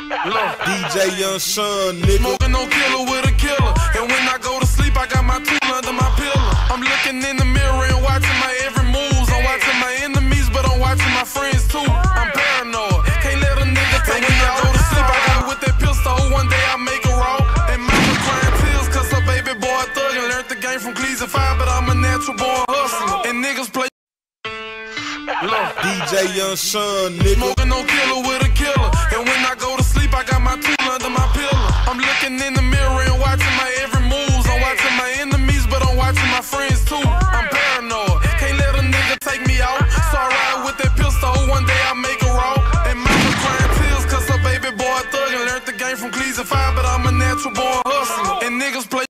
DJ Young Sean, nigga. Smoking no killer with a killer. And when I go to sleep, I got my tool under my pillow. I'm looking in the mirror and watching my every move. I'm watching my enemies, but I'm watching my friends too. I'm paranoid, can't let a nigga take me out. Go to sleep, I got with that pistol. One day I make a roll. And mama crying tears, cause her baby boy a thug. And learned the game from Cleese and 5, but I'm a natural born hustler. And niggas play. DJ Young Sean, nigga. Smoking no killer with a killer. And when I go to sleep, I got my tool under my pillow. I'm looking in the mirror and watching my every move. I'm watching my enemies, but I'm watching my friends too. I'm paranoid, can't let a nigga take me out. So I ride with that pistol. One day I make a roll. And mama crying tears, cause her baby boy a thug. And learned the game from Cleese and 5, but I'm a natural born hustler. And niggas play.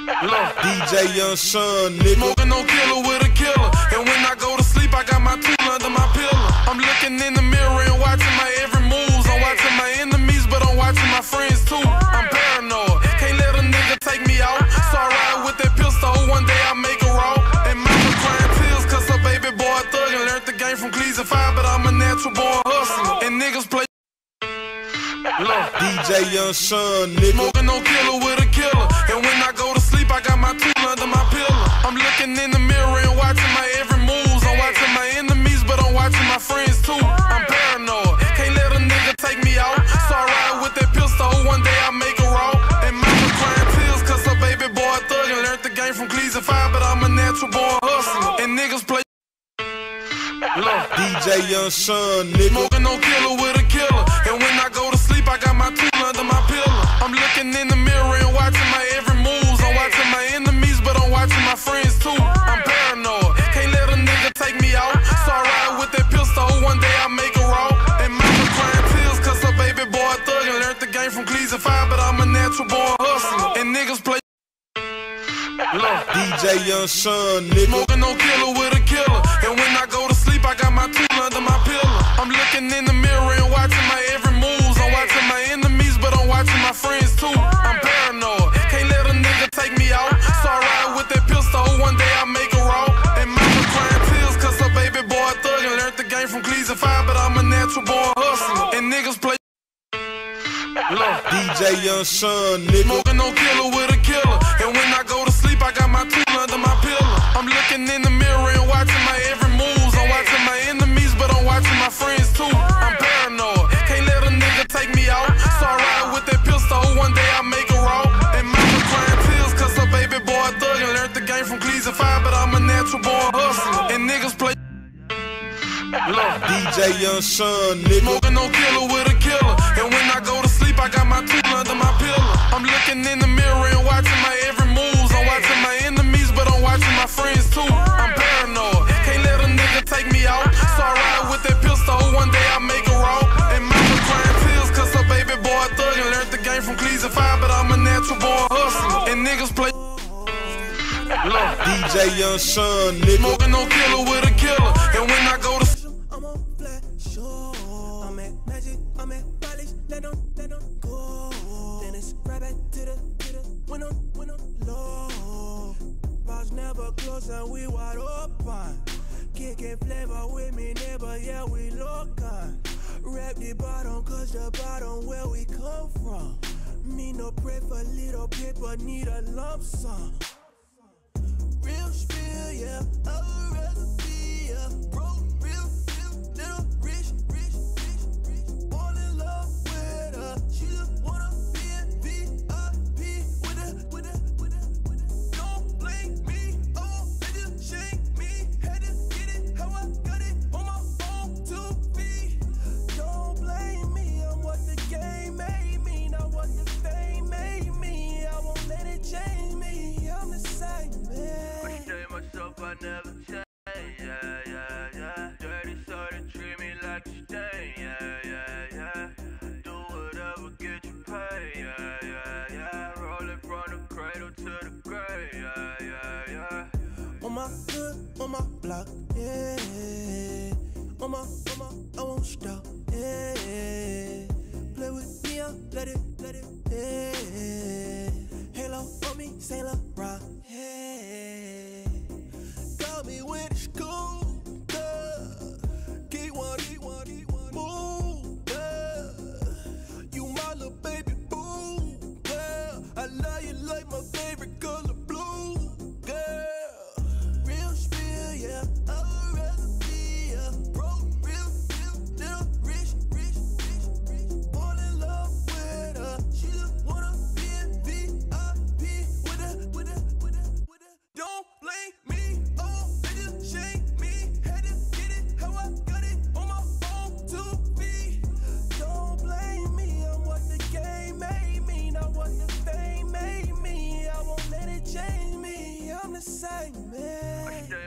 DJ Young Sean, nigga. Smoking no killer with a killer. And when I go to sleep, I got my tool under my pillow. I'm looking in the mirror and watching my every move. I'm watching my enemies, but I'm watching my friends too. I'm paranoid, can't let a nigga take me out. So I ride with that pistol. One day I make a roll. And mama crying tears, cause her baby boy a thug. And learned the game from Cleese and 5, but I'm a natural born hustler. And niggas play. DJ Young Sean, nigga. Smoking no killer with a killer. And when I go to sleep, I got my tool under my pillow. I'm looking in the mirror and watching my every move. I'm watching my enemies, but I'm watching my friends too. I'm paranoid, can't let a nigga take me out. So I ride with that pistol. One day I make a roll. And mama crying tears, cause her baby boy a thug. And learned the game from Cleese and 5, but I'm a natural born hustler. And niggas play. DJ Young Sean, nigga. Smoking no killer with a killer. And when I go to sleep, I got my tool under my pillow. I'm looking in the mirror and watching my every move. I'm watching my enemies, but I'm watching my friends too. I'm paranoid, can't let a nigga take me out. So I ride with that pistol. One day I make a roll. And mama crying tears, cause her baby boy a thug. And learned the game from Cleese and 5, but I'm a natural born hustler. And niggas play. DJ Young Sean, nigga. Smoking no killer with a killer. And when I go to sleep, I got my tool under my pillow. I'm looking in the mirror and watching my every move. I'm watching my enemies, but I'm watching my friends too. I'm paranoid, can't let a nigga take me out. So I ride with that pistol. One day I make a roll. And mama crying tears, cause her baby boy a thug. And learned the game from Cleese and 5, but I'm a natural born hustler. And niggas play. DJ Young Sean, nigga. Smoking no killer with a killer. And when I go to sleep, I got my tool under my pillow. I'm looking in the mirror and watching my every move. I'm watching my enemies, but I'm watching my friends too. I'm paranoid, can't let a nigga take me out. So I ride with that pistol. One day I make a roll. And mama crying tears, cause her baby boy a thug. And learned the game from Cleese and 5, but I'm a natural born hustler. And niggas play. DJ Young Sean, nigga. Smoking no killer with a killer. And when I go to sleep, I got my tool under my pillow. I'm looking in the mirror and watching my every move. I'm watching my enemies, but I'm watching my friends too. I'm paranoid, can't let a nigga take me out. So I ride with that pistol. One day I make a roll. And mama crying tears, cause her baby boy a thug. And learned the game from Cleese and 5, but I'm a natural born hustler. And niggas play. DJ Young Sean, nigga. Smoking no killer with a killer. And when I go to I'm on flat show. I'm at magic, I'm at polish, let them go. Then it's right back to the when I'm low. Bars never close and we wide open. Kicking flavor with me, neighbor, yeah, we local. Rap the bottom, cause the bottom where we come from. Me no pray for little paper, need a lump sum. Real spill, yeah, a recipe, yeah. Broke, real, little rich. All in love with her. She just wanna be in VIP with her. Don't blame me, oh, they just shame me. Had to get it how I got it on my own 2 feet. Don't blame me, I'm what the game made me, not what the fame made me. I won't let it change me, I'm the same man. Myself, I never change, yeah. Dirty sort treat me like a stain, yeah. Do whatever, get you paid, yeah. Rolling from the cradle to the grave, yeah. On my hood, on my block, yeah. On my, I won't stop, yeah. Play with me, I'll let it, yeah. Halo on me, Saint Laurent, yeah. Got me with the school, keep one, move,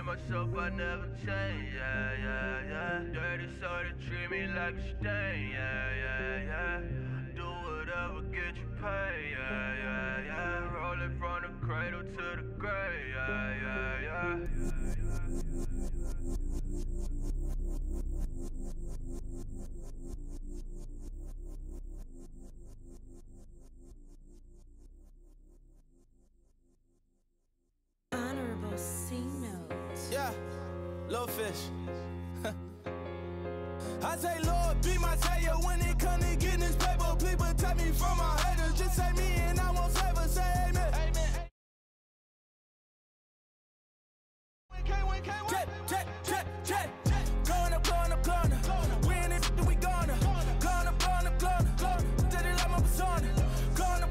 myself, I never change, yeah, yeah, yeah. Dirty soda, treat me like a stain, yeah, yeah, yeah. Do whatever, get you paid, yeah, yeah, yeah. Roll it from the cradle to the grave, yeah, yeah, yeah. Honorable C note. Yeah, little fish. I say, Lord, be my savior when it come to getting this paper. Please protect me from my haters. Just say me and I won't save us. Say amen. Jet. Going up. We in it, we gonna. Going up. Did it like my persona. Going up.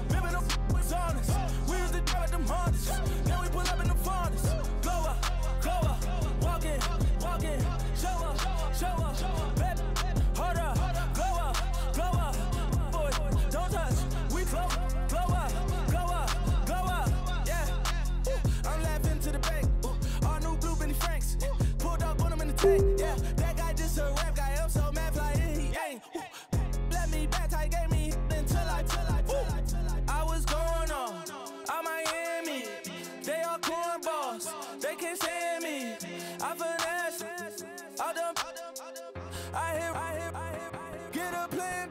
Remember no was honest. We used to drive them Hondas. Now we pull up in the Fondas. Glow up. Walking. Show up. Baby, hold up. Glow up. Boy, don't touch. We glow up. Yeah. I'm laughing to the bank. All new blue Benny Franks. Pulled up on him in the tank. Yeah, that guy just a rap guy. I'm so mad flying, he ain't. Let me back, I gave me until I was going on. I'm Miami. They all cornballs. They can't stand me. I finesse. All them. I hear. Get a plan.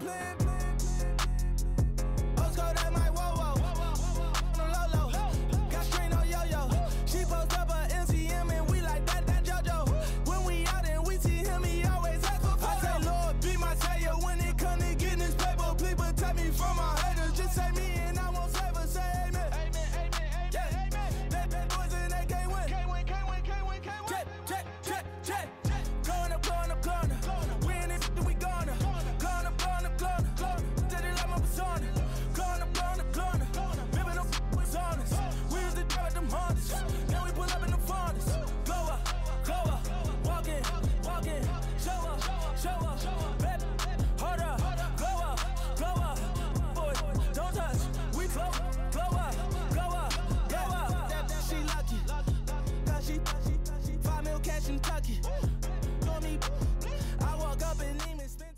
Let's go that my whoa. No low. Got screen on yo. She post up a MCM and we like that JoJo. When we out and we see him, he always ask for photo. I say, Lord, be my savior when it come to getting this paper. Please protect me from my haters. Just say me and I won't save us. Say amen. Yeah. They bad boys and they can't win. Jet. Going up. We in it, we gonna. Going up. Did it like my persona. Going up. Remember no was honest. We used to drive them Hondas. Now we pull up in the Fondas. Glow up. Walking. Show up. Baby, hold up. Glow up. Boy, don't touch. We glow up. She lucky. Cause she 5 mil cash in Kentucky. Know me, I walk up and even spend.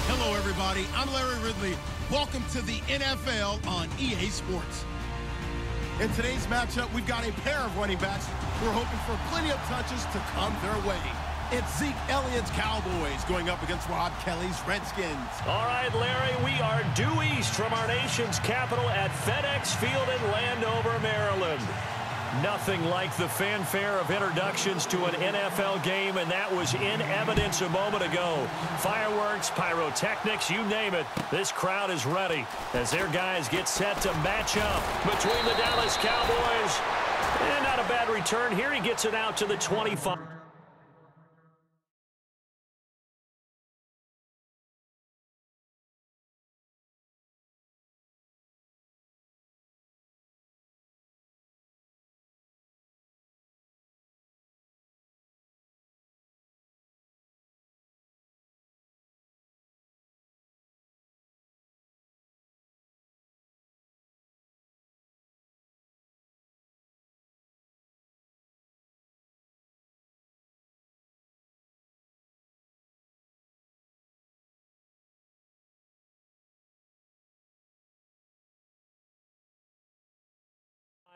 Hello, everybody. I'm Larry Ridley. Welcome to the NFL on EA Sports. In today's matchup, we've got a pair of running backs who are hoping for plenty of touches to come their way. It's Zeke Elliott's Cowboys going up against Rob Kelly's Redskins. All right, Larry, we are due east from our nation's capital at FedEx Field in Landover, Maryland. Nothing like the fanfare of introductions to an NFL game, and that was in evidence a moment ago. Fireworks, pyrotechnics, you name it. This crowd is ready as their guys get set to match up between the Dallas Cowboys. And not a bad return here. He gets it out to the 25.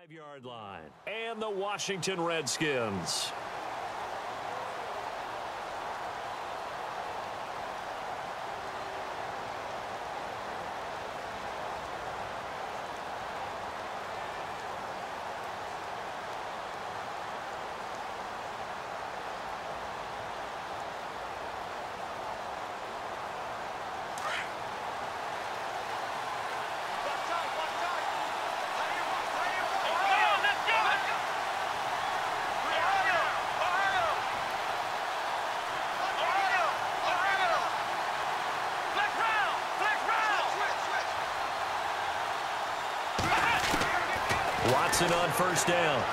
Five-yard line. And the Washington Redskins. Watson on first down.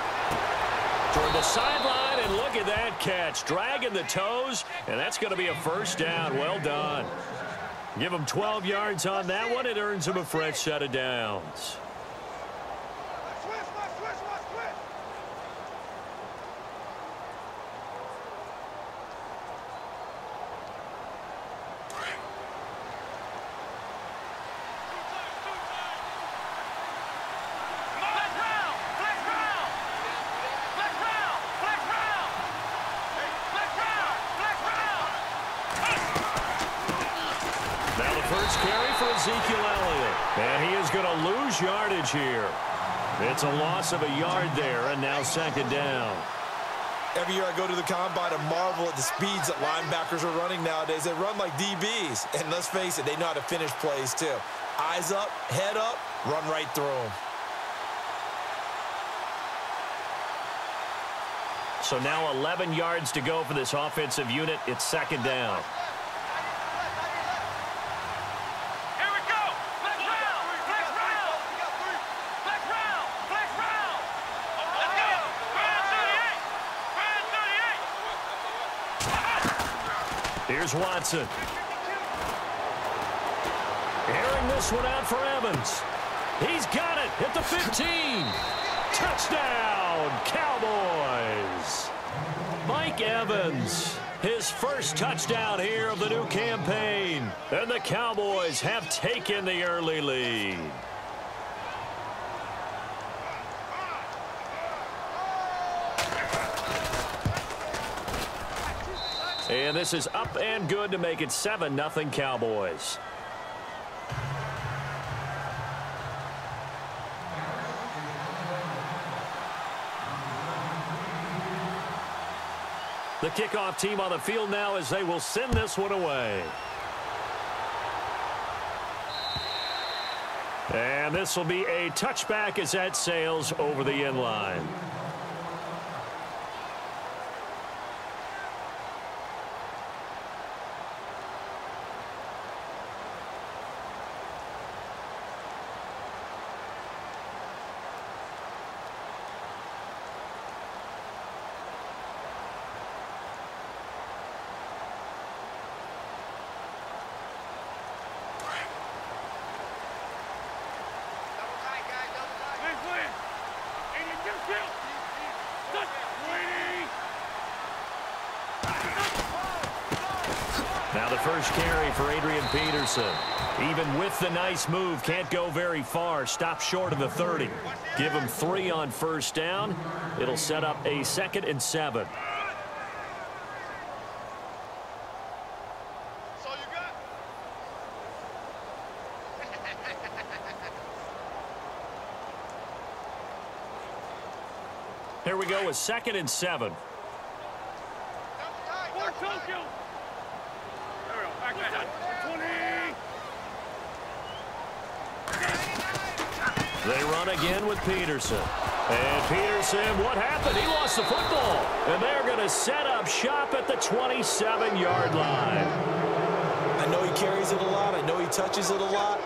Toward the sideline, and look at that catch. Dragging the toes, and that's going to be a first down. Well done. Give him 12 yards on that one. It earns him a fresh set of downs. And he is going to lose yardage here. It's a loss of a yard there, and now second down. Every year I go to the combine and marvel at the speeds that linebackers are running nowadays. They run like DBs, and let's face it, they know how to finish plays too. Eyes up, head up, run right through them. So now 11 yards to go for this offensive unit. It's second down. Here's Watson. Airing this one out for Evans. He's got it at the 15. Touchdown, Cowboys. Mike Evans, his first touchdown here of the new campaign. And the Cowboys have taken the early lead. And this is up and good to make it 7-0 Cowboys. The kickoff team on the field now as they will send this one away. And this will be a touchback as that sails over the end line. Now the first carry for Adrian Peterson. Even with the nice move, can't go very far. Stop short of the 30. Give him 3 on first down. It'll set up a 2nd and 7. Here we go with 2nd and 7. They run again with Peterson. And Peterson, what happened? He lost the football. And they're going to set up shop at the 27-yard line. I know he carries it a lot. I know he touches it a lot.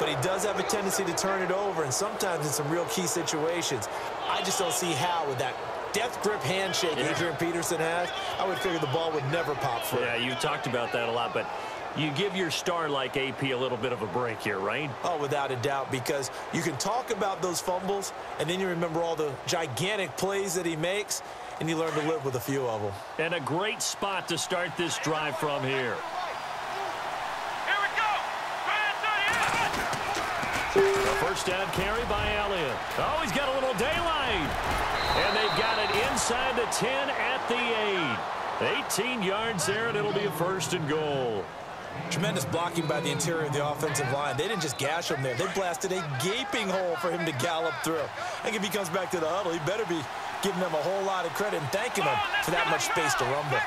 But he does have a tendency to turn it over, and sometimes in some real key situations. I just don't see how with that death grip handshake Adrian Peterson has, I would figure the ball would never pop free. Yeah, you've talked about that a lot, but you give your star like AP a little bit of a break here, right? Oh, without a doubt, because you can talk about those fumbles, and then you remember all the gigantic plays that he makes, and you learn to live with a few of them. And a great spot to start this drive from here. A first down carry by Elliott. Oh, he's got a little daylight. And they've got it inside the 10 at the 8. 18 yards there, and it'll be a 1st and goal. Tremendous blocking by the interior of the offensive line. They didn't just gash him there. They blasted a gaping hole for him to gallop through. I think if he comes back to the huddle, he better be giving them a whole lot of credit and thanking them for that much space to rumble.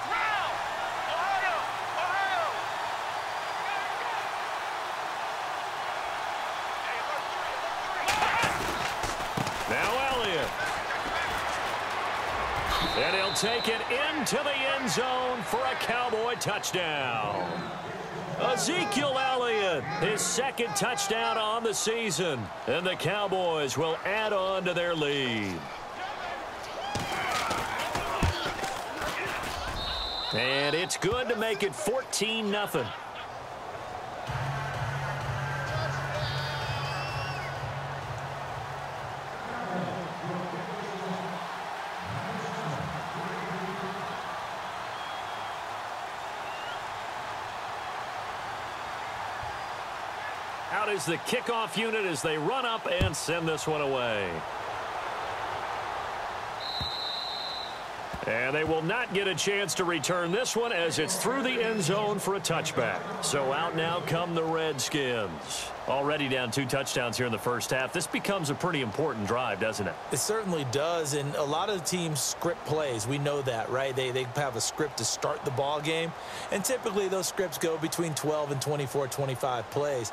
And he'll take it into the end zone for a Cowboy touchdown. Ezekiel Elliott, his 2nd touchdown on the season. And the Cowboys will add on to their lead. And it's good to make it 14-0. is the kickoff unit as they run up and send this one away. And they will not get a chance to return this one as it's through the end zone for a touchback. So out now come the Redskins. Already down 2 touchdowns here in the first half. This becomes a pretty important drive, doesn't it? It certainly does, and a lot of teams script plays. We know that, right? They have a script to start the ball game, and typically those scripts go between 12 and 24, 25 plays.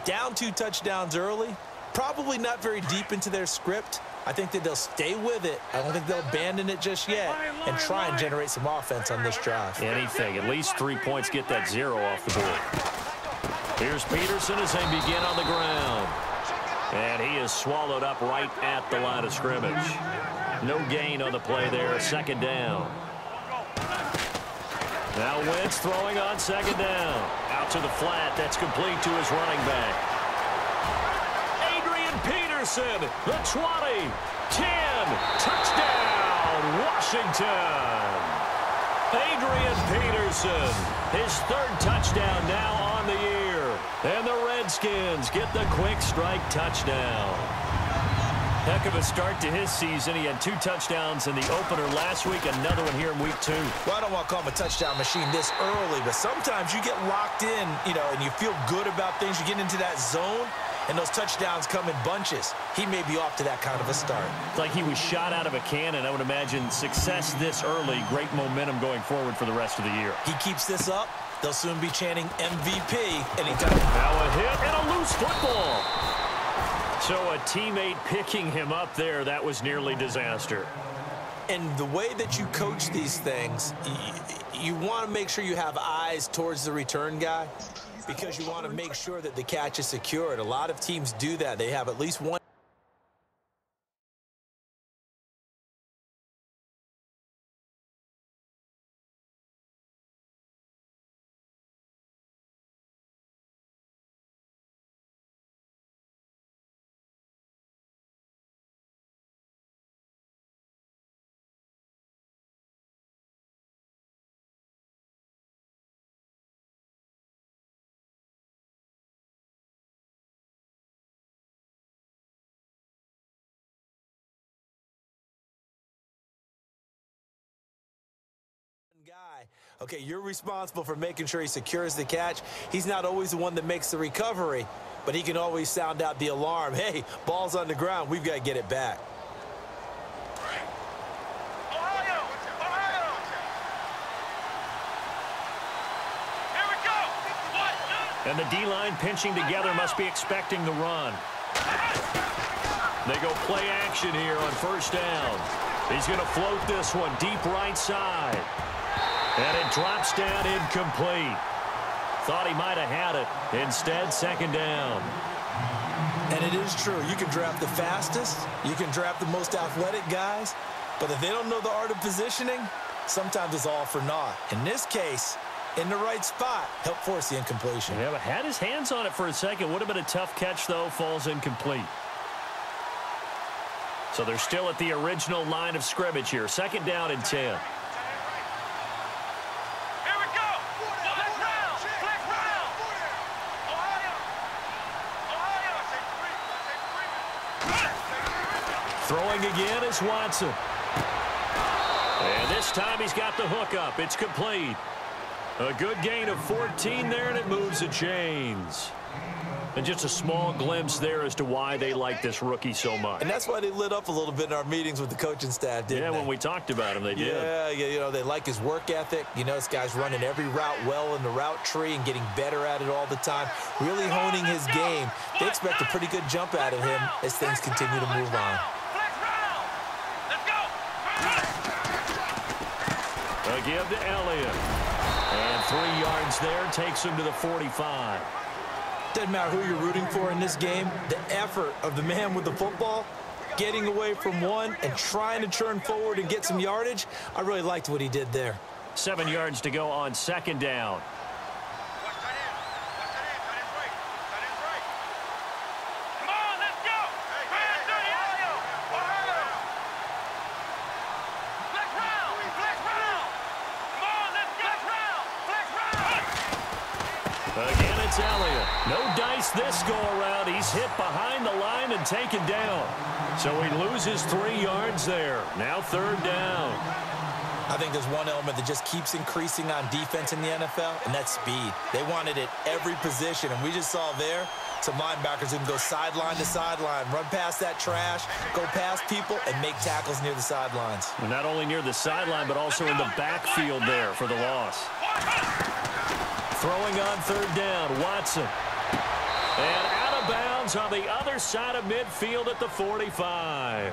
Down 2 touchdowns early, probably not very deep into their script. I think that they'll stay with it. I don't think they'll abandon it just yet and try and generate some offense on this drive. Anything. At least 3 points, get that 0 off the board. Here's Peterson as they begin on the ground. And he is swallowed up right at the line of scrimmage. No gain on the play there. Second down. Now Wentz throwing on second down. Out to the flat. That's complete to his running back. Peterson, the 20, 10, touchdown, Washington. Adrian Peterson, his 3rd touchdown now on the year. And the Redskins get the quick strike touchdown. Heck of a start to his season. He had 2 touchdowns in the opener last week, another one here in week 2. Well, I don't want to call him a touchdown machine this early, but sometimes you get locked in, and you feel good about things. You get into that zone, and those touchdowns come in bunches. He may be off to that kind of a start. It's like he was shot out of a cannon. I would imagine success this early, great momentum going forward for the rest of the year. He keeps this up, they'll soon be chanting MVP anytime. Now a hit and a loose football. So a teammate picking him up there, that was nearly disaster. And the way that you coach these things, you want to make sure you have eyes towards the return guy, because you want to make sure that the catch is secured. A lot of teams do that. They have at least one. Guy. Okay, you're responsible for making sure he secures the catch. He's not always the one that makes the recovery, but he can always sound out the alarm. Hey, ball's on the ground. We've got to get it back. Ohio! Ohio! Here we go! And the D-line pinching together must be expecting the run. They go play action here on first down. He's going to float this one deep right side. And it drops down incomplete. Thought he might have had it. Instead, second down. And it is true. You can draft the fastest. You can draft the most athletic guys. But if they don't know the art of positioning, sometimes it's all for naught. In this case, in the right spot, helped force the incompletion. Yeah, but had his hands on it for a second. Would have been a tough catch, though. Falls incomplete. So they're still at the original line of scrimmage here. Second down and 10. Throwing again is Watson. And this time he's got the hook up. It's complete. A good gain of 14 there, and it moves the chains. And just a small glimpse there as to why they like this rookie so much. And that's why they lit up a little bit in our meetings with the coaching staff, didn't they? Yeah, when we talked about him, they did. Yeah, they like his work ethic. This guy's running every route well in the route tree and getting better at it all the time, really honing his game. They expect a pretty good jump out of him as things continue to move on. A give to Elliott. And 3 yards there takes him to the 45. Doesn't matter who you're rooting for in this game, the effort of the man with the football, getting away from one and trying to turn forward and get some yardage, I really liked what he did there. 7 yards to go on second down. Again, a it's Elliott. No dice this go-around. He's hit behind the line and taken down. So he loses 3 yards there. Now 3rd down. I think there's one element that just keeps increasing on defense in the NFL, and that's speed. They want it at every position, and we just saw there some linebackers who can go sideline to sideline, run past that trash, go past people, and make tackles near the sidelines. And not only near the sideline, but also in the backfield there for the loss. Throwing on 3rd down, Watson. And out of bounds on the other side of midfield at the 45.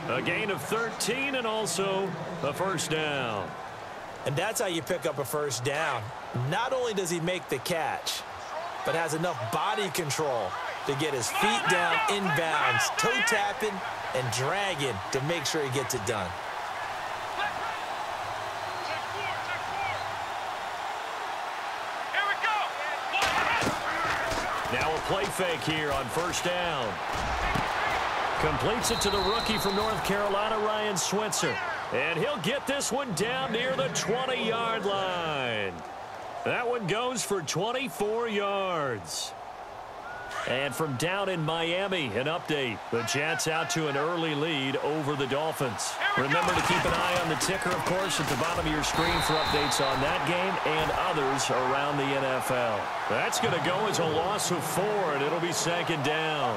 A gain of 13 and also a 1st down. And that's how you pick up a 1st down. Not only does he make the catch, but has enough body control to get his feet down inbounds, toe tapping and dragging to make sure he gets it done. Now a play fake here on 1st down. Completes it to the rookie from North Carolina, Ryan Switzer. And he'll get this one down near the 20-yard line. That one goes for 24 yards. And from down in Miami, an update. The Jets out to an early lead over the Dolphins. Remember to keep an eye on the ticker, of course, at the bottom of your screen for updates on that game and others around the NFL. That's going to go as a loss of 4, and it'll be 2nd down.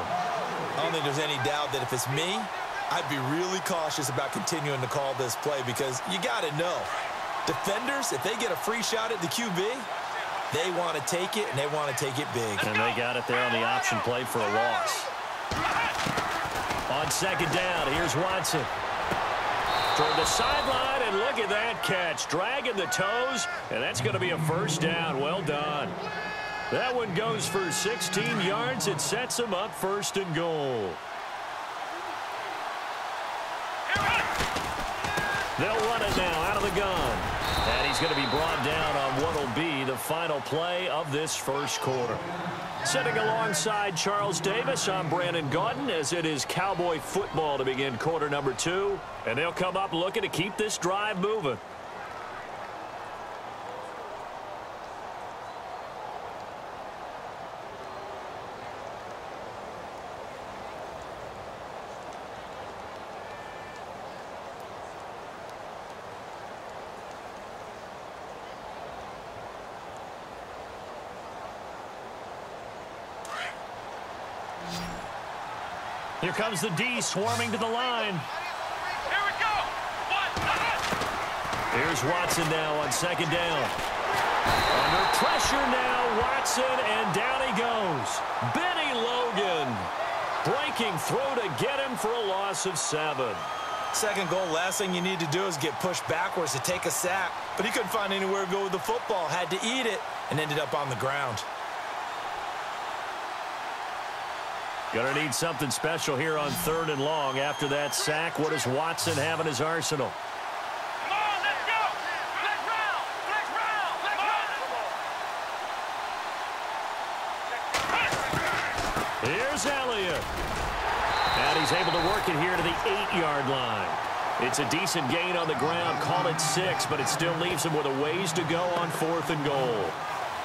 I don't think there's any doubt that if it's me, I'd be really cautious about continuing to call this play because you got to know, defenders, if they get a free shot at the QB, they want to take it, and they want to take it big. And they got it there on the option play for a loss. On 2nd down, here's Watson. Toward the sideline, and look at that catch. Dragging the toes, and that's going to be a 1st down. Well done. That one goes for 16 yards. It sets him up 1st and goal. They'll run it now out of the gun. And he's going to be brought down on what will be the final play of this 1st quarter. Sitting alongside Charles Davis, I'm Brandon Gaudin, as it is Cowboy football to begin quarter number 2. And they'll come up looking to keep this drive moving. Here comes the D swarming to the line. Here we go. Here's Watson now on 2nd down. Under pressure now, Watson, and down he goes. Benny Logan breaking through to get him for a loss of 7. 2nd goal, last thing you need to do is get pushed backwards to take a sack. But he couldn't find anywhere to go with the football, had to eat it, and ended up on the ground. Gonna need something special here on 3rd and long. After that sack, what does Watson have in his arsenal? Come on, let's go. Let's round. Let's round. Let's round. Here's Elliott. And he's able to work it here to the 8-yard line. It's a decent gain on the ground. Call it 6, but it still leaves him with a ways to go on 4th and goal.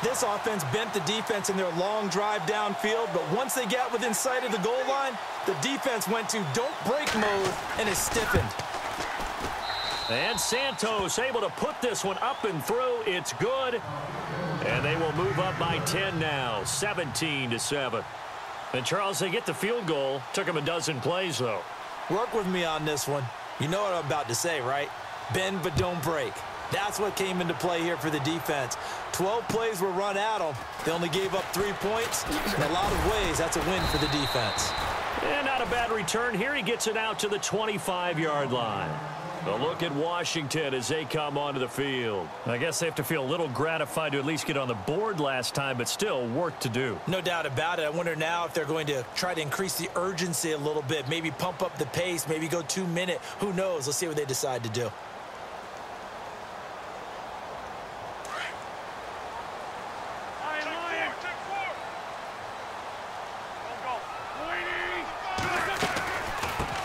This offense bent the defense in their long drive downfield, but once they got within sight of the goal line, the defense went to don't break mode and is stiffened. And Santos able to put this one up and through. It's good. And they will move up by 10 now, 17-7. And Charles, they get the field goal. Took them a dozen plays, though. Work with me on this one. You know what I'm about to say, right? Bend but don't break. That's what came into play here for the defense. 12 plays were run at them. They only gave up 3 points. In a lot of ways, that's a win for the defense. And not a bad return here. He gets it out to the 25-yard line. A look at Washington as they come onto the field. I guess they have to feel a little gratified to at least get on the board last time, but still work to do. No doubt about it. I wonder now if they're going to try to increase the urgency a little bit, maybe pump up the pace, maybe go 2-minute. Who knows? Let's see what they decide to do.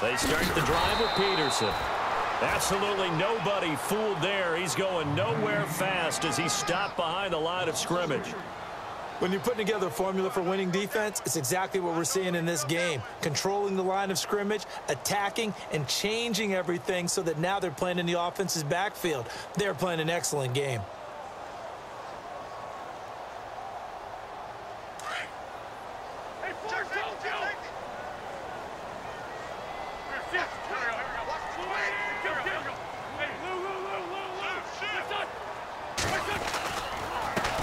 They start the drive with Peterson. Absolutely nobody fooled there. He's going nowhere fast as he stopped behind the line of scrimmage. When you're putting together a formula for winning defense, it's exactly what we're seeing in this game. Controlling the line of scrimmage, attacking, and changing everything so that now they're playing in the offense's backfield. They're playing an excellent game.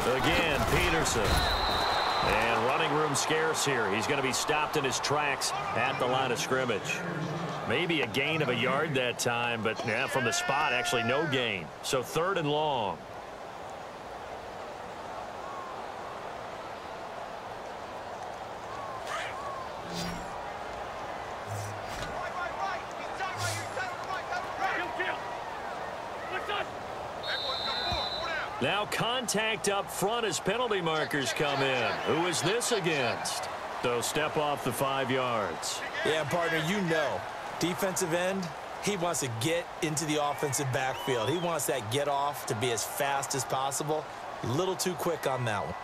Again, Peterson. And running room scarce here. He's going to be stopped in his tracks at the line of scrimmage. Maybe a gain of a yard that time, but yeah, from the spot, actually no gain. So 3rd and long. Now contact up front as penalty markers come in. Who is this against? So step off the 5 yards. Yeah, partner, you know, defensive end, he wants to get into the offensive backfield. He wants that get off to be as fast as possible. A little too quick on that one.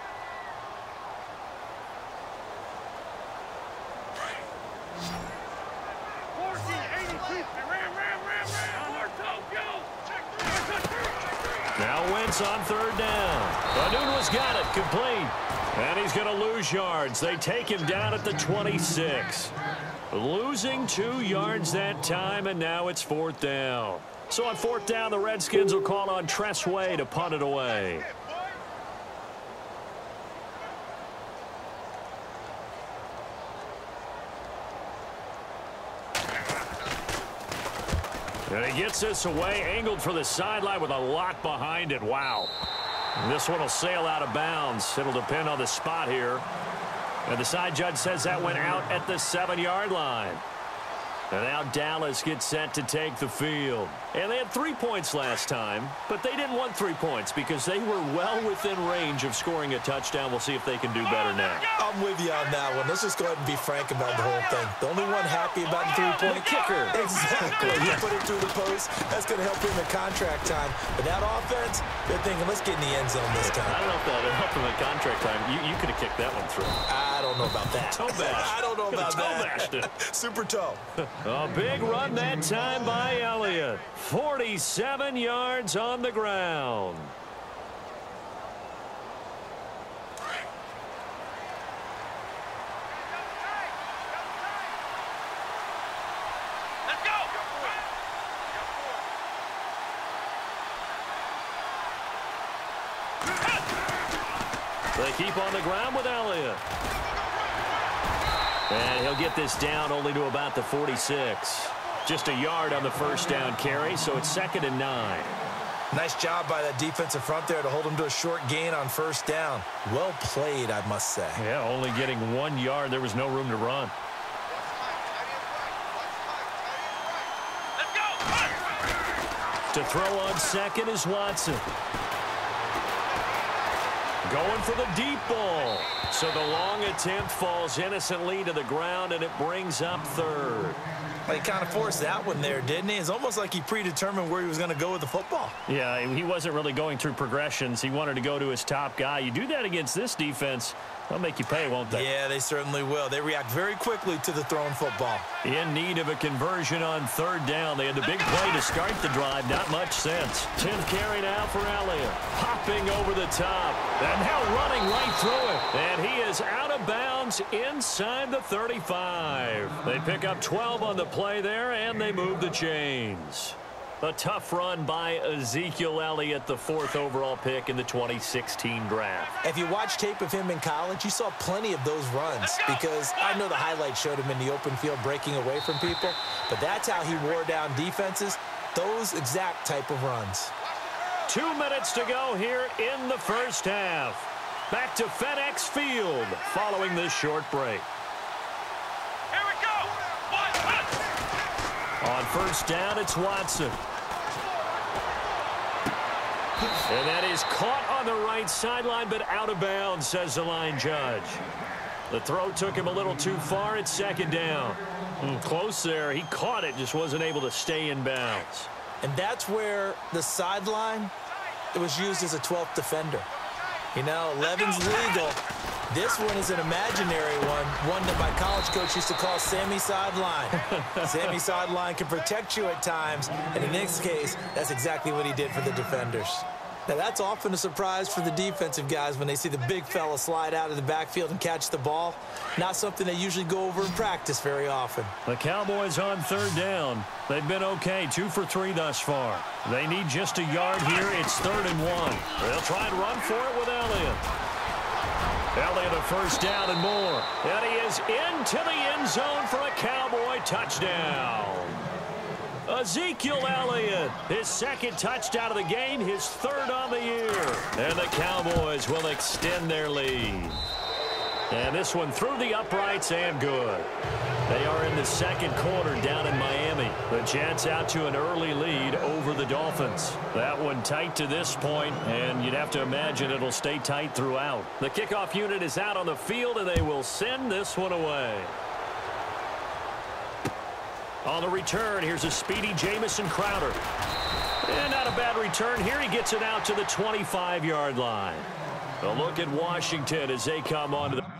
Now Wentz on 3rd down. Anuno's got it, complete. And he's going to lose yards. They take him down at the 26. Losing 2 yards that time, and now it's 4th down. So on 4th down, the Redskins will call on Tressway to punt it away. And he gets this away, angled for the sideline with a lot behind it. Wow. And this one will sail out of bounds. It'll depend on the spot here. And the side judge says that went out at the 7-yard line. And now Dallas gets set to take the field. And they had 3 points last time, but they didn't want 3 points because they were well within range of scoring a touchdown. We'll see if they can do better now. I'm with you on that one. Let's just go ahead and be frank about the whole thing. The only one happy about the 3-point kicker. Exactly. You put it through the post. That's going to help him in contract time. But that offense, they're thinking, let's get in the end zone this time. I don't know if that would help him in contract time. You could have kicked that one through. I don't know about that. Toe bash. I don't know about that. Super toe. A big run that time by Elliott. 47 yards on the ground. Let's go. They keep on the ground with Elliott. And he'll get this down only to about the 46. Just a yard on the 1st down carry, so it's 2nd and 9. Nice job by that defensive front there to hold him to a short gain on 1st down. Well played, I must say. Yeah, only getting 1 yard. There was no room to run. Let's go. To throw on 2nd is Watson. Going for the deep ball. So the long attempt falls innocently to the ground, and it brings up 3rd. Well, he kind of forced that one there, didn't he? It's almost like he predetermined where he was going to go with the football. Yeah, he wasn't really going through progressions. He wanted to go to his top guy. You do that against this defense, they'll make you pay, won't they? Yeah, they certainly will. They react very quickly to the thrown football. In need of a conversion on 3rd down. They had the big play to start the drive. Not much sense. 10th carry now for Elliott. Hopping over the top. And now running right through it. And he is out of bounds inside the 35. They pick up 12 on the play there, and they move the chains. A tough run by Ezekiel Elliott, the 4th overall pick in the 2016 draft. If you watch tape of him in college, you saw plenty of those runs because I know the highlights showed him in the open field breaking away from people, but that's how he wore down defenses, those exact type of runs. 2 minutes to go here in the 1st half. Back to FedEx Field following this short break. Here we go. On 1st down, it's Watson. And that is caught on the right sideline, but out of bounds, says the line judge. The throw took him a little too far. It's 2nd down. Close there. He caught it, just wasn't able to stay in bounds. And that's where the sideline, it was used as a 12th defender. You know, 11's legal, This one is an imaginary one that my college coach used to call Sammy Sideline. Sammy Sideline can protect you at times, and in this case, that's exactly what he did for the defenders. Now, that's often a surprise for the defensive guys when they see the big fella slide out of the backfield and catch the ball. Not something they usually go over in practice very often. The Cowboys on third down. They've been okay, 2 for 3 thus far. They need just a yard here. It's 3rd and 1. They'll try and run for it with Elliott. Elliott a first down and more. And he is into the end zone for a Cowboy touchdown. Ezekiel Elliott, his 2nd touchdown of the game, his 3rd on the year. And the Cowboys will extend their lead. And this one through the uprights and good. They are in the 2nd quarter down in Miami. The Jets out to an early lead over the Dolphins. That one tight to this point, and you'd have to imagine it'll stay tight throughout. The kickoff unit is out on the field, and they will send this one away. On the return, here's a speedy Jamison Crowder. And not a bad return here. He gets it out to the 25-yard line. A look at Washington as they come onto the field.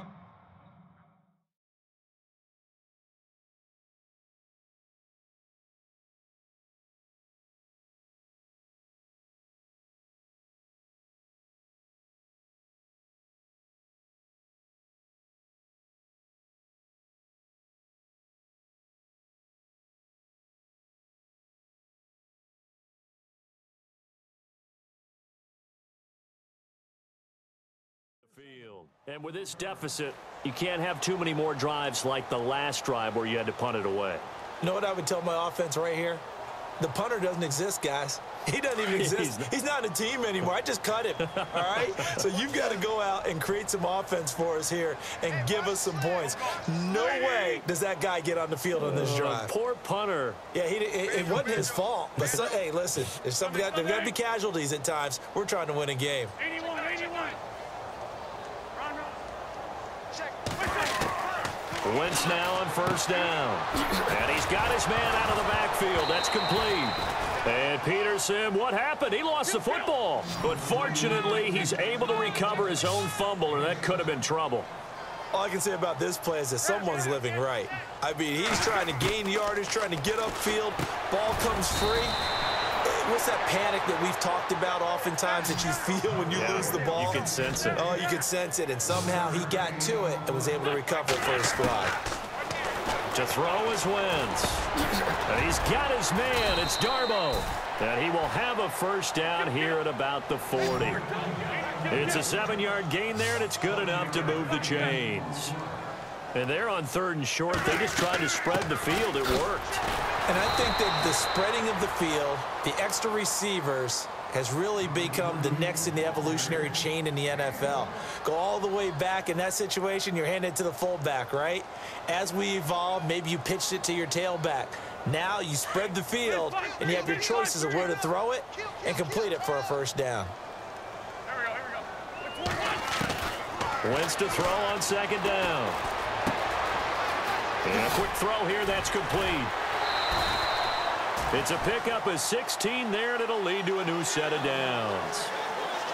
And with this deficit, you can't have too many more drives like the last drive where you had to punt it away. You know what I would tell my offense right here? The punter doesn't exist, guys. He doesn't even exist. He's not a team anymore. I just cut him, all right? So you've got to go out and create some offense for us here and give us some points. No way does that guy get on the field on this drive. Poor punter. Yeah, it wasn't his fault. But, hey, listen, there's got to be casualties at times. We're trying to win a game. 81. Wentz now on first down. And he's got his man out of the backfield. That's complete. And Peterson, what happened? He lost the football. But fortunately, he's able to recover his own fumble, or that could have been trouble. All I can say about this play is that someone's living right. I mean, he's trying to gain yardage, trying to get upfield. Ball comes free. What's that panic that we've talked about oftentimes that you feel when you lose the ball? You can sense it. Oh, you can sense it, and somehow he got to it and was able to recover for his squad. To throw is Wentz. And he's got his man. It's Darbo. And he will have a first down here at about the 40. It's a 7-yard gain there, and it's good enough to move the chains. And they're on 3rd and short. They just tried to spread the field. It worked. And I think that the spreading of the field, the extra receivers, has really become the next in the evolutionary chain in the NFL. Go all the way back in that situation, you're handed it to the fullback, right? As we evolve, maybe you pitched it to your tailback. Now you spread the field, and you have your choices of where to throw it and complete it for a first down. Wentz to throw on 2nd down. And a quick throw here, that's complete. It's a pickup of 16 there, and it'll lead to a new set of downs.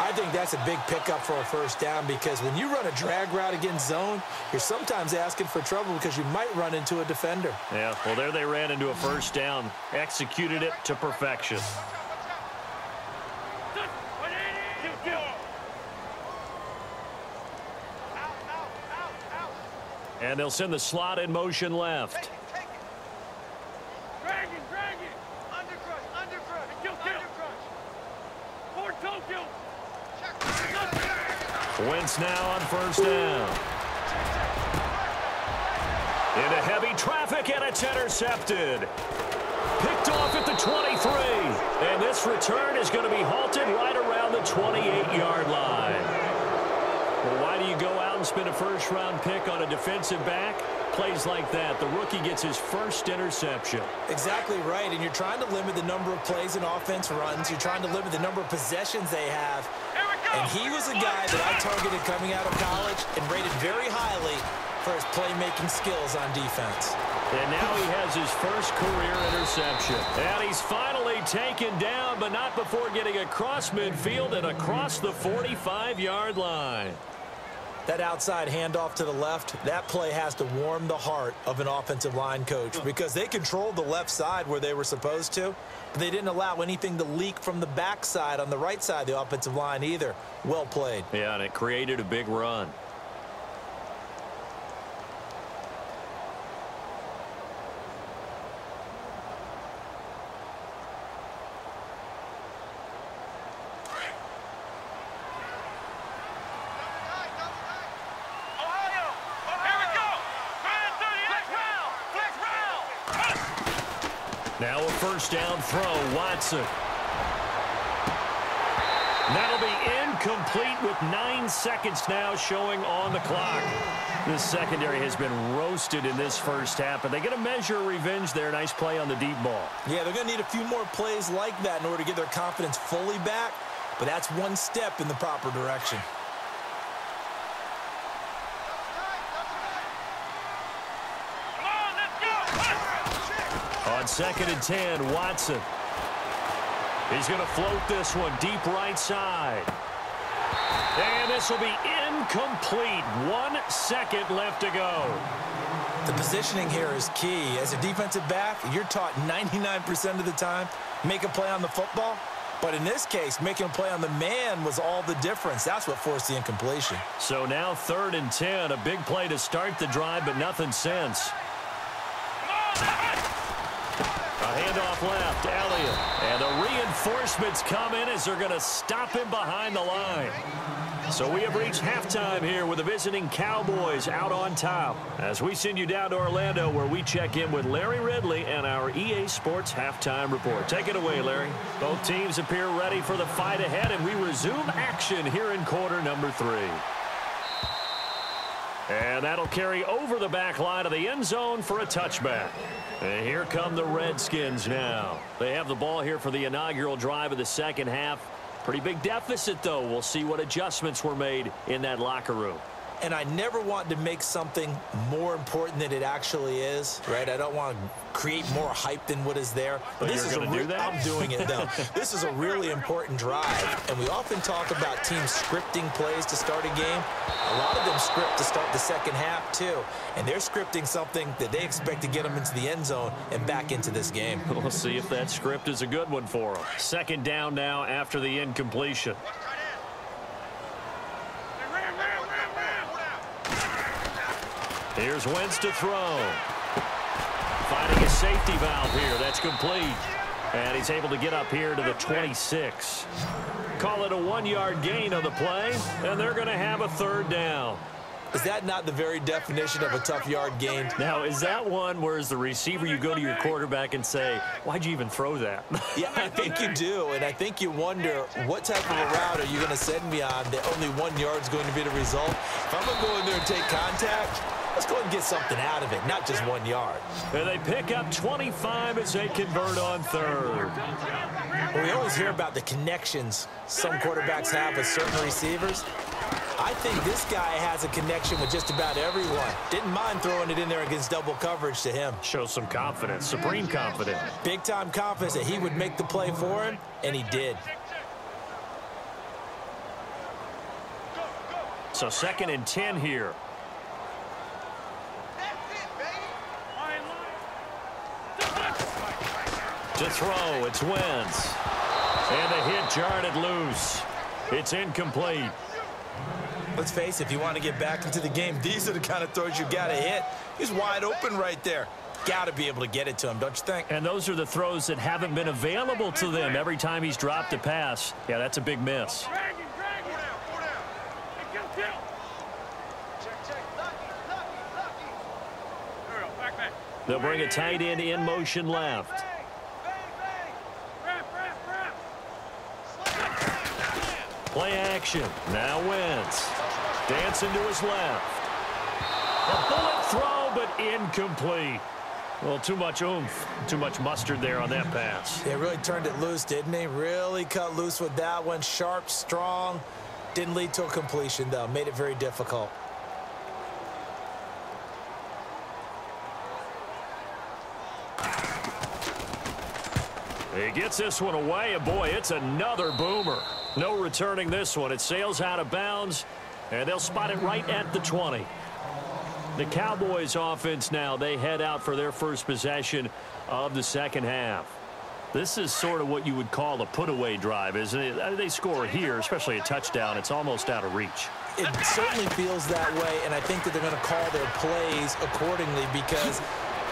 I think that's a big pickup for a first down because when you run a drag route against zone, you're sometimes asking for trouble because you might run into a defender. Yeah, well, there they ran into a first down, executed it to perfection. And they'll send the slot in motion left. Drag it. Undercrush. Forward toe. Wentz now on first down. Into heavy traffic, and it's intercepted. Picked off at the 23. And this return is going to be halted right around the 28-yard line. Well, why do you go out and spend a first-round pick on a defensive back? Plays like that. The rookie gets his first interception. Exactly right, and you're trying to limit the number of plays an offense runs. You're trying to limit the number of possessions they have. And he was a guy that I targeted coming out of college and rated very highly for his playmaking skills on defense. And now he has his first career interception. And he's finally taken down, but not before getting across midfield and across the 45-yard line. That outside handoff to the left, that play has to warm the heart of an offensive line coach because they controlled the left side where they were supposed to, but they didn't allow anything to leak from the backside on the right side of the offensive line either. Well played. Yeah, and it created a big run. Now a first down throw, Watson. That'll be incomplete with 9 seconds now showing on the clock. This secondary has been roasted in this first half, but they get a measure of revenge there. Nice play on the deep ball. Yeah, they're going to need a few more plays like that in order to get their confidence fully back, but that's one step in the proper direction. On 2nd and 10, Watson. He's going to float this one deep right side. And this will be incomplete. 1 second left to go. The positioning here is key. As a defensive back, you're taught 99% of the time, make a play on the football. But in this case, making a play on the man was all the difference. That's what forced the incompletion. So now 3rd and 10, a big play to start the drive, but nothing since. A handoff left, Elliott. And the reinforcements come in as they're going to stop him behind the line. So we have reached halftime here with the visiting Cowboys out on top. As we send you down to Orlando where we check in with Larry Ridley and our EA Sports Halftime Report. Take it away, Larry. Both teams appear ready for the fight ahead, and we resume action here in quarter number 3. And that'll carry over the back line of the end zone for a touchback. And here come the Redskins now. They have the ball here for the inaugural drive of the second half. Pretty big deficit, though. We'll see what adjustments were made in that locker room. And I never want to make something more important than it actually is, right? I don't want to create more hype than what is there. But this is going to do that? I'm doing it, though. This is a really important drive, and we often talk about teams scripting plays to start a game. A lot of them script to start the second half, too. And they're scripting something that they expect to get them into the end zone and back into this game. We'll see if that script is a good one for them. 2nd down now after the incompletion. Here's Wentz to throw. Finding a safety valve here. That's complete. And he's able to get up here to the 26. Call it a 1-yard gain on the play, and they're going to have a 3rd down. Is that not the very definition of a tough yard gain? Now, is that one where as the receiver you go to your quarterback and say, why'd you even throw that? Yeah, I think you do, and I think you wonder what type of a route are you going to send me on that only 1 yard is going to be the result? If I'm going to go in there and take contact, let's go ahead and get something out of it, not just 1 yard. And they pick up 25 as they convert on 3rd. Well, we always hear about the connections some quarterbacks have with certain receivers. I think this guy has a connection with just about everyone. Didn't mind throwing it in there against double coverage to him. Shows some confidence, supreme confidence. Big-time confidence that he would make the play for him, and he did. So 2nd and 10 here. To throw, it's Wentz. And the hit jarred it loose. It's incomplete. Let's face it, if you want to get back into the game, these are the kind of throws you got to hit. He's wide open right there. Got to be able to get it to him, don't you think? And those are the throws that haven't been available to them every time he's dropped a pass. Yeah, that's a big miss. They'll bring a tight end in motion left. Play action. Now Wentz. Dancing to his left. A bullet throw, but incomplete. Well, too much oomph, too much mustard there on that pass. They really turned it loose, didn't they? Really cut loose with that one. Sharp, strong. Didn't lead to a completion, though. Made it very difficult. He gets this one away, and boy, it's another boomer. No returning this one. It sails out of bounds, And they'll spot it right at the 20. The Cowboys offense now, they head out for their first possession of the second half. This is sort of what you would call a put-away drive, isn't it? They score here, especially a touchdown. It's almost out of reach. It certainly feels that way, and I think that they're going to call their plays accordingly because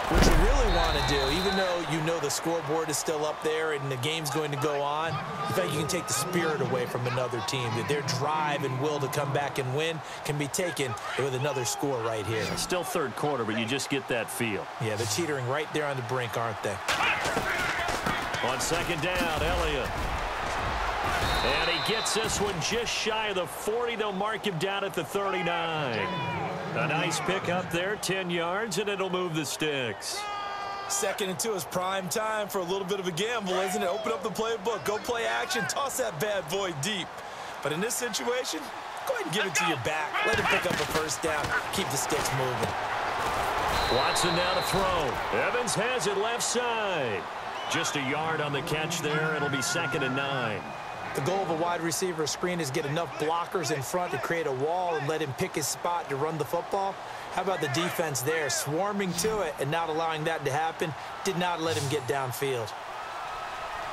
what you really want to do, even though you know the scoreboard is still up there and the game's going to go on, in fact, you can take the spirit away from another team. That their drive and will to come back and win can be taken with another score right here. Still third quarter, but you just get that feel. Yeah, they're teetering right there on the brink, aren't they? On second down, Elliott. And he gets this one just shy of the 40. They'll mark him down at the 39. A nice pick up there, 10 yards, and it'll move the sticks. 2nd and 2 is prime time for a little bit of a gamble, isn't it? Open up the playbook, go play action, toss that bad boy deep. But in this situation, go ahead and give it to your back. Let him pick up a first down. Keep the sticks moving. Watson now to throw. Evans has it left side. Just a yard on the catch there. It'll be 2nd and 9. The goal of a wide receiver screen is get enough blockers in front to create a wall and let him pick his spot to run the football. How about the defense there, swarming to it and not allowing that to happen? Did not let him get downfield.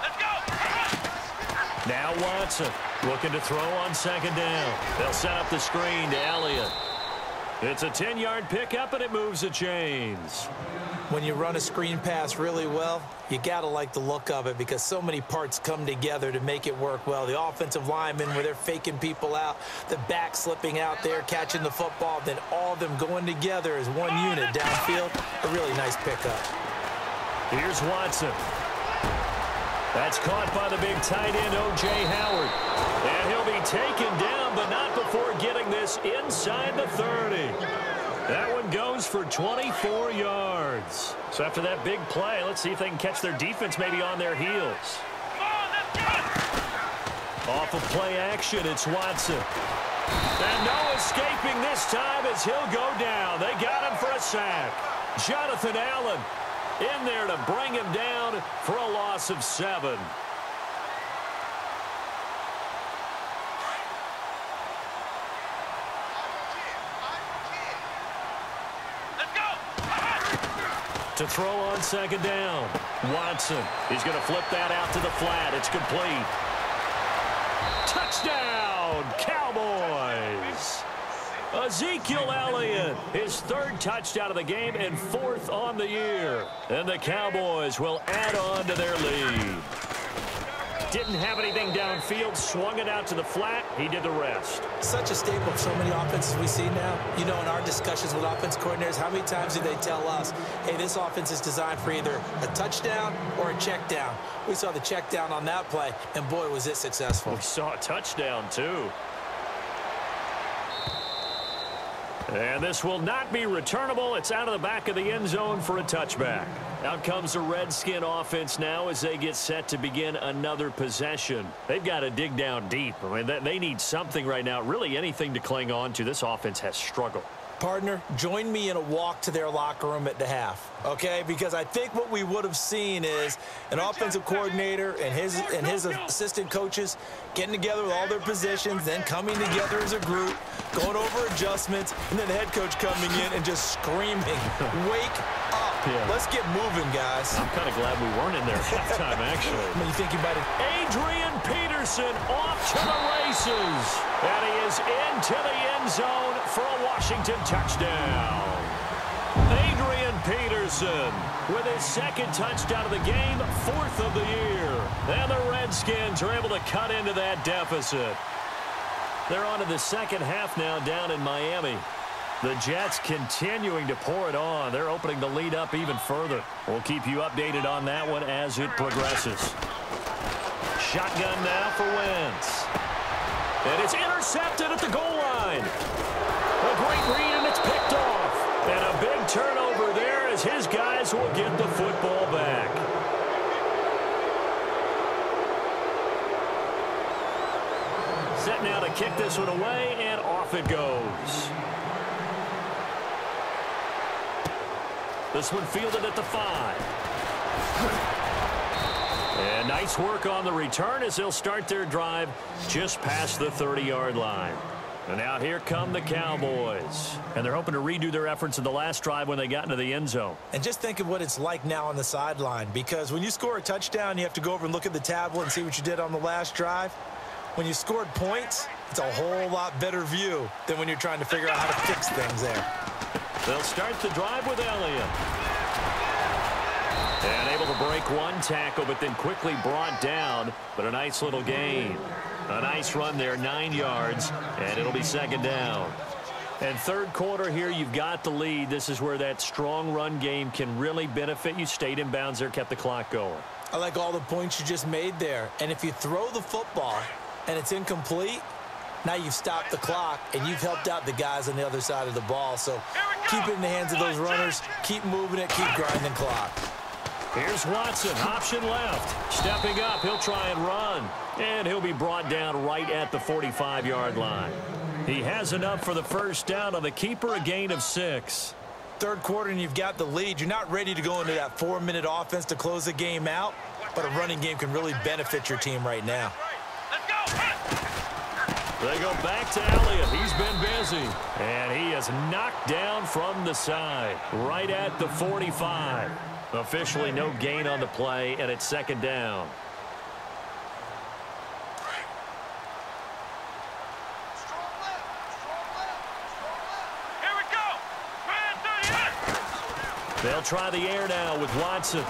Let's go! Now Watson looking to throw on 2nd down. They'll set up the screen to Elliott. It's a 10-yard pickup, and it moves the chains. When you run a screen pass really well, you got to like the look of it because so many parts come together to make it work well. The offensive linemen, where they're faking people out, the back slipping out there, catching the football, then all of them going together as one unit downfield. A really nice pickup. Here's Watson. That's caught by the big tight end, O.J. Howard. And he'll be taken down, but not before getting this inside the 30. That one goes for 24 yards. So after that big play, let's see if they can catch their defense maybe on their heels. Off of play action, it's Watson. And no escaping this time as he'll go down. They got him for a sack. Jonathan Allen in there to bring him down for a loss of 7. To throw on 2nd down. Watson. He's going to flip that out to the flat. It's complete. Touchdown, Cowboys. Ezekiel Elliott, his 3rd touchdown of the game and 4th on the year. And the Cowboys will add on to their lead. Didn't have anything downfield, swung it out to the flat. He did the rest. Such a staple of so many offenses we see now. You know, in our discussions with offense coordinators, how many times do they tell us, hey, this offense is designed for either a touchdown or a check down. We saw the check down on that play, and boy, was it successful. We saw a touchdown, too. And this will not be returnable. It's out of the back of the end zone for a touchback. Out comes the Redskin offense now as they get set to begin another possession. They've got to dig down deep. I mean, they need something right now, really anything to cling on to. This offense has struggled. Partner, join me in a walk to their locker room at the half, okay? Because I think what we would have seen is an offensive coordinator and his assistant coaches getting together with all their positions, then coming together as a group, going over adjustments, and then the head coach coming in and just screaming, wake up. Yeah. Let's get moving, guys. I'm kind of glad we weren't in there at halftime, actually. I mean, you think you might have... Adrian Peterson off to the races. And he is into the end zone for a Washington touchdown. Adrian Peterson with his 2nd touchdown of the game, 4th of the year. And the Redskins are able to cut into that deficit. They're on to the second half now down in Miami. The Jets continuing to pour it on. They're opening the lead up even further. We'll keep you updated on that one as it progresses. Shotgun now for Wentz. And it's intercepted at the goal line. A great read, and it's picked off. And a big turnover there as his guys will get the football back. Set now to kick this one away, and off it goes. This one fielded at the 5. And nice work on the return as they'll start their drive just past the 30-yard line. And now here come the Cowboys. And they're hoping to redo their efforts in the last drive when they got into the end zone. And just think of what it's like now on the sideline, because when you score a touchdown, you have to go over and look at the tablet and see what you did on the last drive. When you scored points, it's a whole lot better view than when you're trying to figure out how to fix things there. They'll start the drive with Elliott. And able to break one tackle, but then quickly brought down. But a nice little gain. A nice run there, 9 yards, and it'll be second down. And third quarter here, you've got the lead. This is where that strong run game can really benefit you. Stayed in bounds there, kept the clock going. I like all the points you just made there. And if you throw the football and it's incomplete, now you've stopped the clock and you've helped out the guys on the other side of the ball. So keep it in the hands of those runners. Keep moving it. Keep grinding clock. Here's Watson, option left. Stepping up, he'll try and run. And he'll be brought down right at the 45-yard line. He has enough for the first down on the keeper, a gain of 6. Third quarter and you've got the lead. You're not ready to go into that 4-minute offense to close the game out, but a running game can really benefit your team right now. They go back to Elliott. He's been busy. And he is knocked down from the side, right at the 45. Officially no gain on the play, and it's second down. Here we go. They'll try the air now with Watson.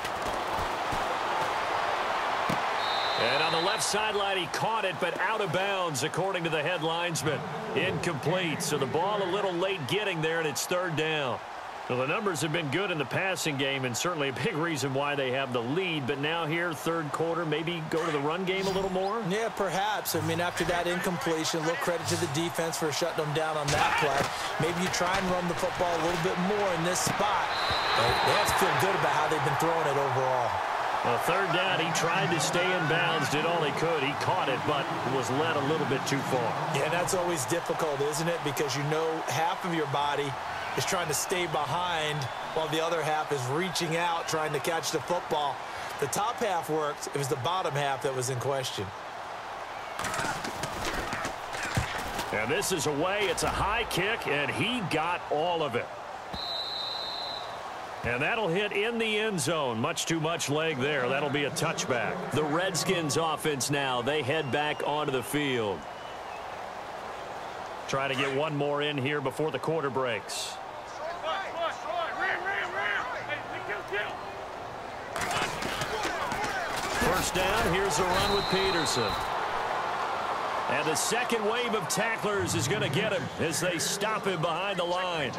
And on the left sideline, he caught it, but out of bounds, according to the head linesman. Incomplete, so the ball a little late getting there, and it's third down. Well, the numbers have been good in the passing game, and certainly a big reason why they have the lead. But now here, third quarter, maybe go to the run game a little more? Yeah, perhaps. I mean, after that incompletion, a little credit to the defense for shutting them down on that play. Maybe you try and run the football a little bit more in this spot. They have to feel good about how they've been throwing it overall. Well, third down, he tried to stay in bounds, did all he could. He caught it, but was led a little bit too far. Yeah, that's always difficult, isn't it? Because you know half of your body is trying to stay behind while the other half is reaching out, trying to catch the football. The top half worked. It was the bottom half that was in question. And this is away. It's a high kick, and he got all of it. And that'll hit in the end zone. Much too much leg there. That'll be a touchback. The Redskins offense now. They head back onto the field. Try to get one more in here before the quarter breaks. First down, here's a run with Peterson. And the second wave of tacklers is going to get him as they stop him behind the line.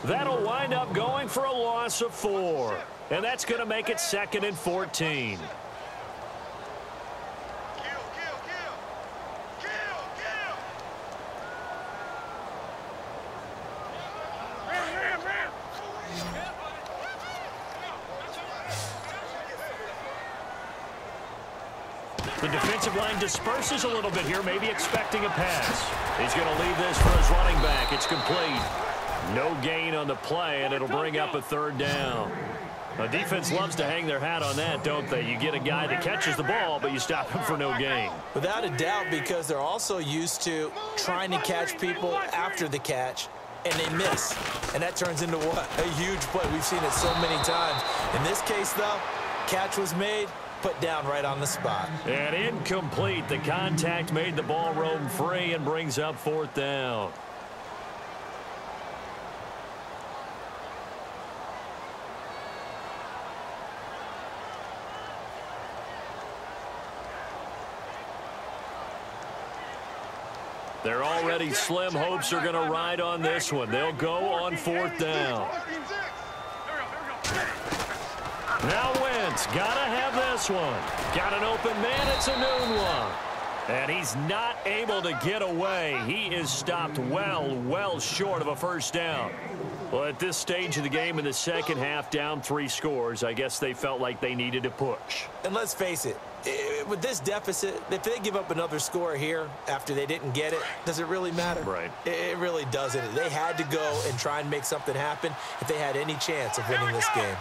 That'll wind up going for a loss of 4. And that's going to make it 2nd and 14. The defensive line disperses a little bit here, maybe expecting a pass. He's going to leave this for his running back. It's complete. No gain on the play, and it'll bring up a third down. The defense loves to hang their hat on that, don't they? You get a guy that catches the ball, but you stop him for no gain. Without a doubt, because they're also used to trying to catch people after the catch, and they miss. And that turns into what? A huge play. We've seen it so many times. In this case, though, catch was made, put down right on the spot. And incomplete. The contact made the ball roam free and brings up 4th down. They're already slim hopes are going to ride on this one. They'll go on 4th down. Now Wentz, gotta have this one. Got an open man, it's a noon one. And he's not able to get away. He is stopped well short of a first down. Well, at this stage of the game in the second half, down 3 scores, I guess they felt like they needed to push. And let's face it, with this deficit, if they give up another score here after they didn't get it, does it really matter? Right. It really doesn't. They had to go and try and make something happen if they had any chance of winning this game.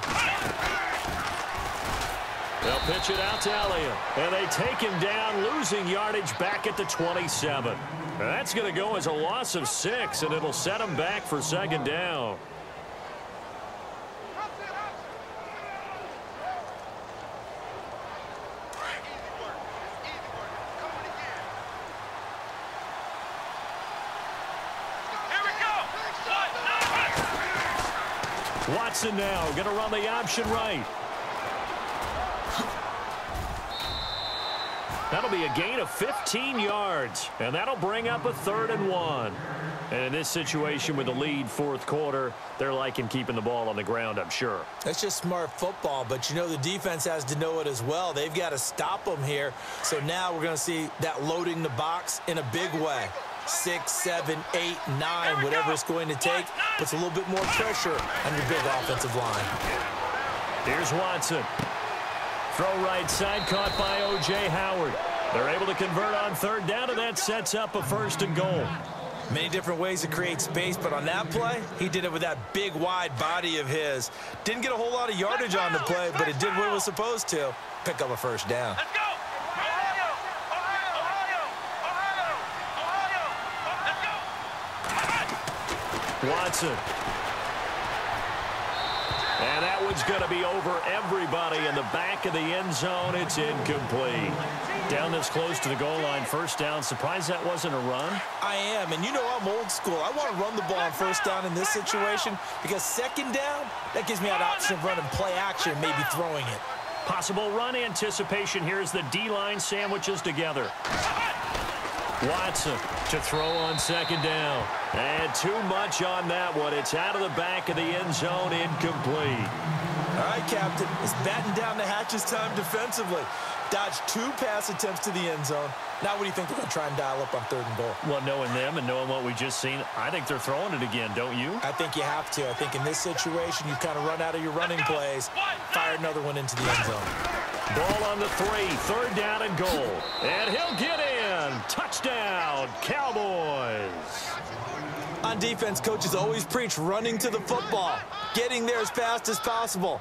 They'll pitch it out to Elliott. And they take him down, losing yardage back at the 27. And that's going to go as a loss of 6, and it'll set him back for second down. Watson now going to run the option right. That'll be a gain of 15 yards, and that'll bring up a 3rd and 1. And in this situation with the lead fourth quarter, they're liking keeping the ball on the ground, I'm sure. That's just smart football, but you know the defense has to know it as well. They've got to stop them here. So now we're going to see that loading the box in a big way. 6, 7, 8, 9, whatever it's going to take, puts a little bit more pressure on your big offensive line. Here's Watson. Throw right side, caught by O.J. Howard. They're able to convert on 3rd down, and that sets up a 1st and goal. Many different ways to create space, but on that play, he did it with that big, wide body of his. Didn't get a whole lot of yardage on the play, but it did what it was supposed to. Pick up a 1st down. Let's go! Ohio! Ohio! Ohio! Ohio! Let's go! Watson. And that one's going to be over everybody in the back of the end zone. It's incomplete. Down this close to the goal line, 1st down. Surprised that wasn't a run? I am, and you know I'm old school. I want to run the ball on 1st down in this situation because 2nd down, that gives me that option of running play action and maybe throwing it. Possible run anticipation here as the D-line sandwiches together. Watson to throw on 2nd down. And too much on that one. It's out of the back of the end zone, incomplete. All right, Captain. It's batten down the hatches time defensively. Dodged 2 pass attempts to the end zone. Now what do you think they're going to try and dial up on 3rd and goal? Well, knowing them and knowing what we just seen, I think they're throwing it again, don't you? I think you have to. I think in this situation, you kind of run out of your running plays, fire another one into the end zone. Ball on the 3, 3rd down and goal. And he'll get in. Touchdown, Cowboys. On defense, coaches always preach running to the football, getting there as fast as possible.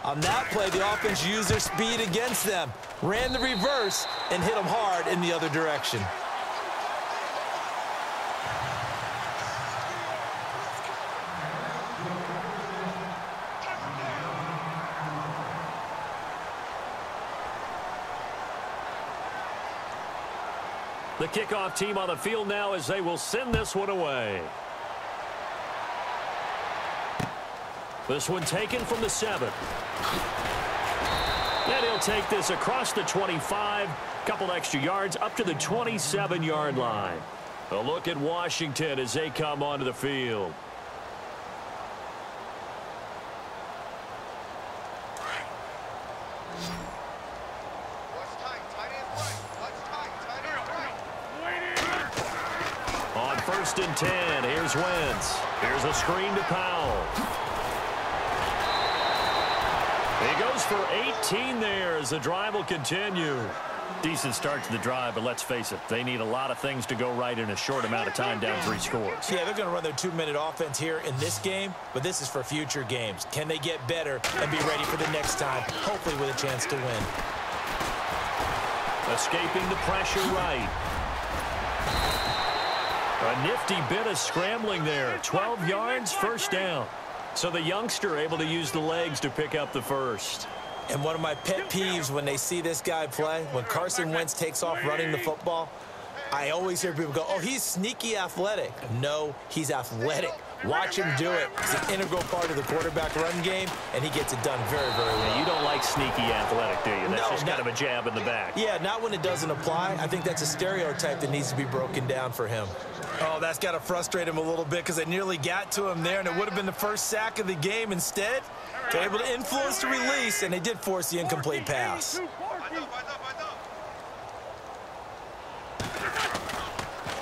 On that play, the offense used their speed against them, ran the reverse, and hit them hard in the other direction. The kickoff team on the field now as they will send this one away. This one taken from the 7. And he'll take this across the 25, couple extra yards up to the 27-yard line. A look at Washington as they come onto the field. On 1st and 10, here's Wentz. Here's a screen to Powell. He goes for 18 there as the drive will continue. Decent start to the drive, but let's face it, they need a lot of things to go right in a short amount of time, down 3 scores. Yeah, they're going to run their 2-minute offense here in this game, but this is for future games. Can they get better and be ready for the next time, hopefully with a chance to win? Escaping the pressure right. A nifty bit of scrambling there. 12 yards, 1st down. So the youngster able to use the legs to pick up the 1st. And one of my pet peeves when they see this guy play, when Carson Wentz takes off running the football, I always hear people go, oh, he's sneaky athletic. No, he's athletic. Watch him do it. It's an integral part of the quarterback run game, and he gets it done very, very well. Yeah, you don't like sneaky athletic, do you? That's just kind of a jab in the back. Yeah, not when it doesn't apply. I think that's a stereotype that needs to be broken down for him. Oh, that's got to frustrate him a little bit because they nearly got to him there, and it would have been the first sack of the game. Instead, they're able to influence the release, and they did force the incomplete pass.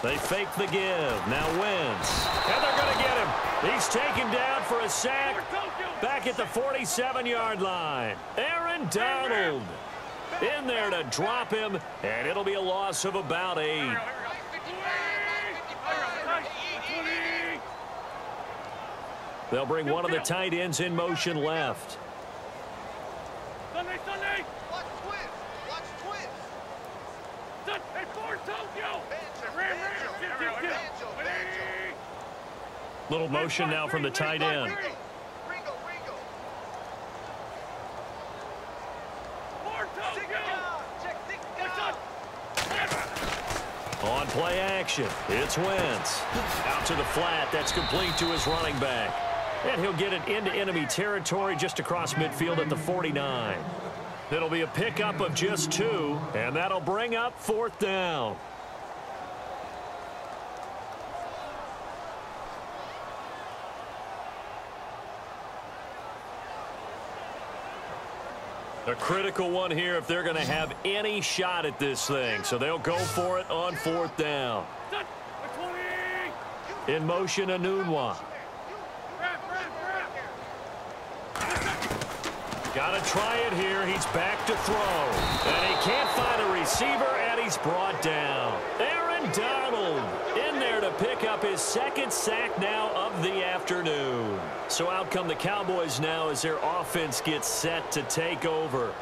They fake the give. Now Wentz. And they're going to get him. He's taken down for a sack back at the 47-yard line. Aaron Donald in there to drop him, and it'll be a loss of about 8. They'll bring one of the tight ends in motion left. Little motion now from the tight end. On play action, it's Wentz. Out to the flat, that's complete to his running back. And he'll get it into enemy territory just across midfield at the 49. It'll be a pickup of just 2, and that'll bring up 4th down. A critical one here if they're going to have any shot at this thing. So they'll go for it on 4th down. In motion, Anunwa. Got to try it here. He's back to throw. And he can't find a receiver, and he's brought down. Aaron Donald in there to pick up his 2nd sack now of the afternoon. So out come the Cowboys now as their offense gets set to take over.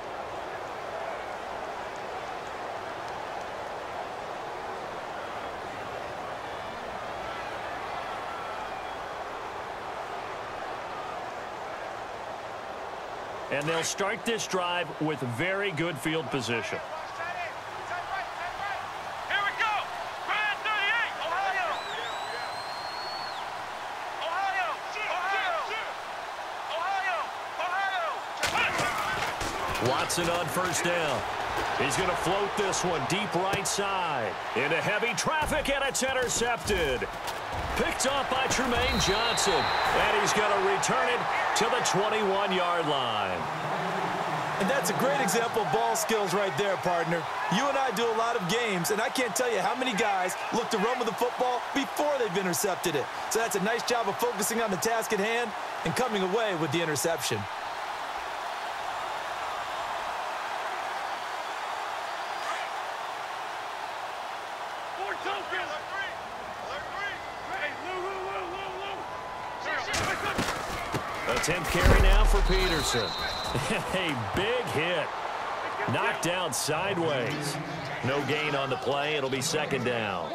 And they'll start this drive with very good field position. Here we go. Grand 38. Ohio. Watson on 1st down. He's going to float this one deep right side. Into heavy traffic, and it's intercepted. Picked off by Tremaine Johnson. And he's going to return it to the 21-yard line. And that's a great example of ball skills right there, partner. You and I do a lot of games, and I can't tell you how many guys look to run with the football before they've intercepted it. So that's a nice job of focusing on the task at hand and coming away with the interception. A 10th carry now for Peterson. A big hit. Knocked down sideways. No gain on the play. It'll be 2nd down.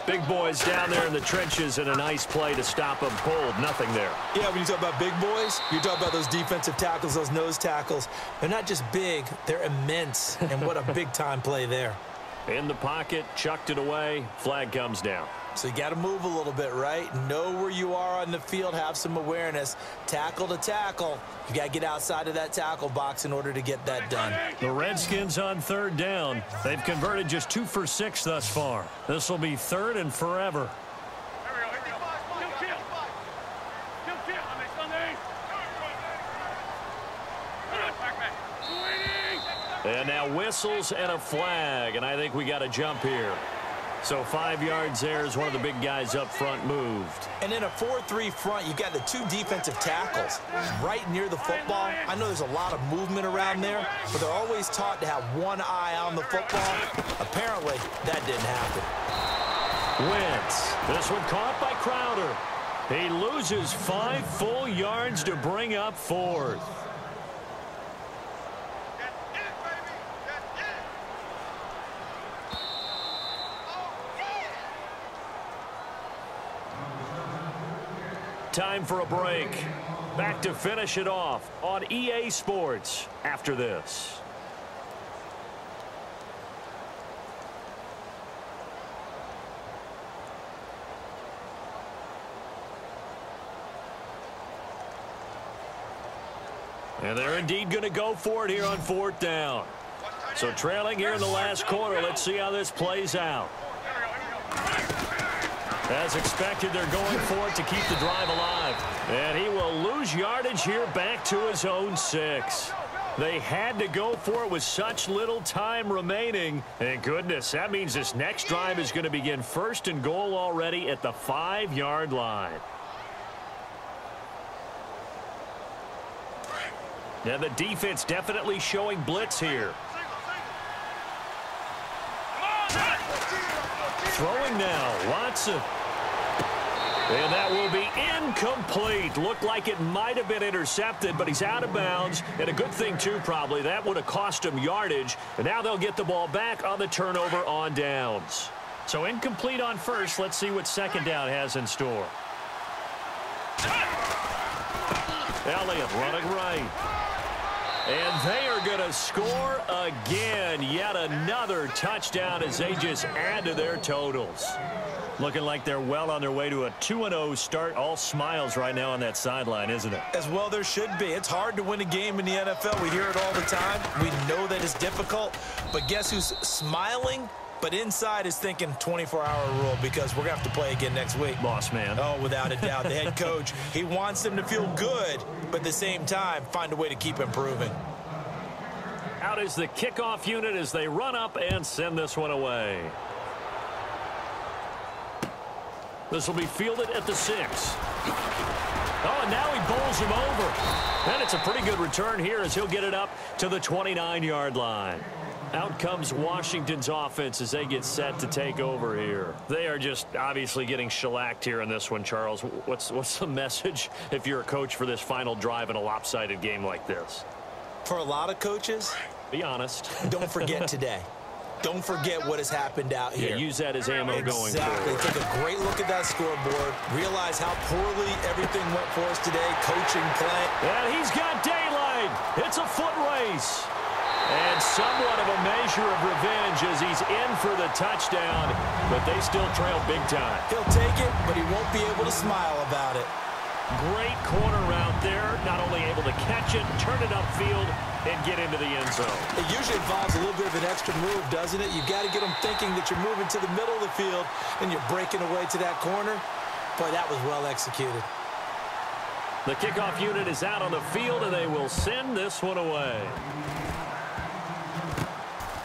Big boys down there in the trenches, and a nice play to stop them cold. Nothing there. Yeah, when you talk about big boys, you're talking about those defensive tackles, those nose tackles. They're not just big, they're immense. And what a big-time play there. In the pocket, chucked it away. Flag comes down. So you got to move a little bit, right? Know where you are on the field, have some awareness. Tackle to tackle. You got to get outside of that tackle box in order to get that done. The Redskins on 3rd down. They've converted just 2 for 6 thus far. This will be 3rd and forever. And now whistles and a flag, and I think we got a jump here. So 5 yards there as one of the big guys up front moved. And in a 4-3 front, you've got the 2 defensive tackles right near the football. I know there's a lot of movement around there, but they're always taught to have one eye on the football. Apparently, that didn't happen. Wentz. This one caught by Crowder. He loses 5 full yards to bring up 4th. Time for a break. Back to finish it off on EA Sports after this. And they're indeed going to go for it here on 4th down. So trailing here in the last quarter. Let's see how this plays out. As expected, they're going for it to keep the drive alive. And he will lose yardage here back to his own 6. They had to go for it with such little time remaining. And goodness, that means this next drive is going to begin 1st and goal already at the 5-yard line. And the defense definitely showing blitz here. Throwing now, Watson. And that will be incomplete. Looked like it might have been intercepted, but he's out of bounds. And a good thing, too, probably. That would have cost him yardage. And now they'll get the ball back on the turnover on downs. So incomplete on first. Let's see what second down has in store. Elliott running right. And they are going to score again. Yet another touchdown as they just add to their totals. Looking like they're well on their way to a 2-0 start. All smiles right now on that sideline, isn't it? As well there should be. It's hard to win a game in the NFL. We hear it all the time. We know that it's difficult. But guess who's smiling? But inside is thinking 24-hour rule because we're going to have to play again next week. Boss man. Oh, without a doubt. The head coach, he wants them to feel good, but at the same time, find a way to keep improving. Out is the kickoff unit as they run up and send this one away. This will be fielded at the 6. Oh, and now he bowls him over. And it's a pretty good return here as he'll get it up to the 29-yard line. Out comes Washington's offense as they get set to take over here. They are just obviously getting shellacked here in this one, Charles. What's the message if you're a coach for this final drive in a lopsided game like this? For a lot of coaches, be honest. Don't forget today. Don't forget what has happened out here. Yeah, use that as ammo going forward. Take a great look at that scoreboard. Realize how poorly everything went for us today. Coaching, play. And he's got daylight. It's a foot race. And somewhat of a measure of revenge as he's in for the touchdown. But they still trail big time. He'll take it, but he won't be able to smile about it. Great corner out there. Not only able to catch it, turn it upfield, and get into the end zone. It usually involves a little bit of an extra move, doesn't it? You've got to get them thinking that you're moving to the middle of the field and you're breaking away to that corner. Boy, that was well executed. The kickoff unit is out on the field, and they will send this one away.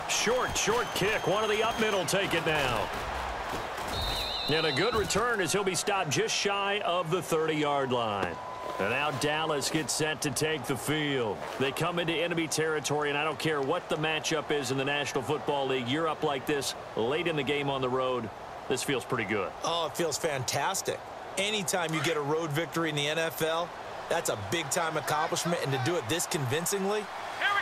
Short kick. One of the up middle take it now. And a good return as he'll be stopped just shy of the 30-yard line. And now Dallas gets set to take the field. They come into enemy territory, and I don't care what the matchup is in the National Football League. You're up like this late in the game on the road. This feels pretty good. Oh, it feels fantastic. Anytime you get a road victory in the NFL, that's a big-time accomplishment. And to do it this convincingly,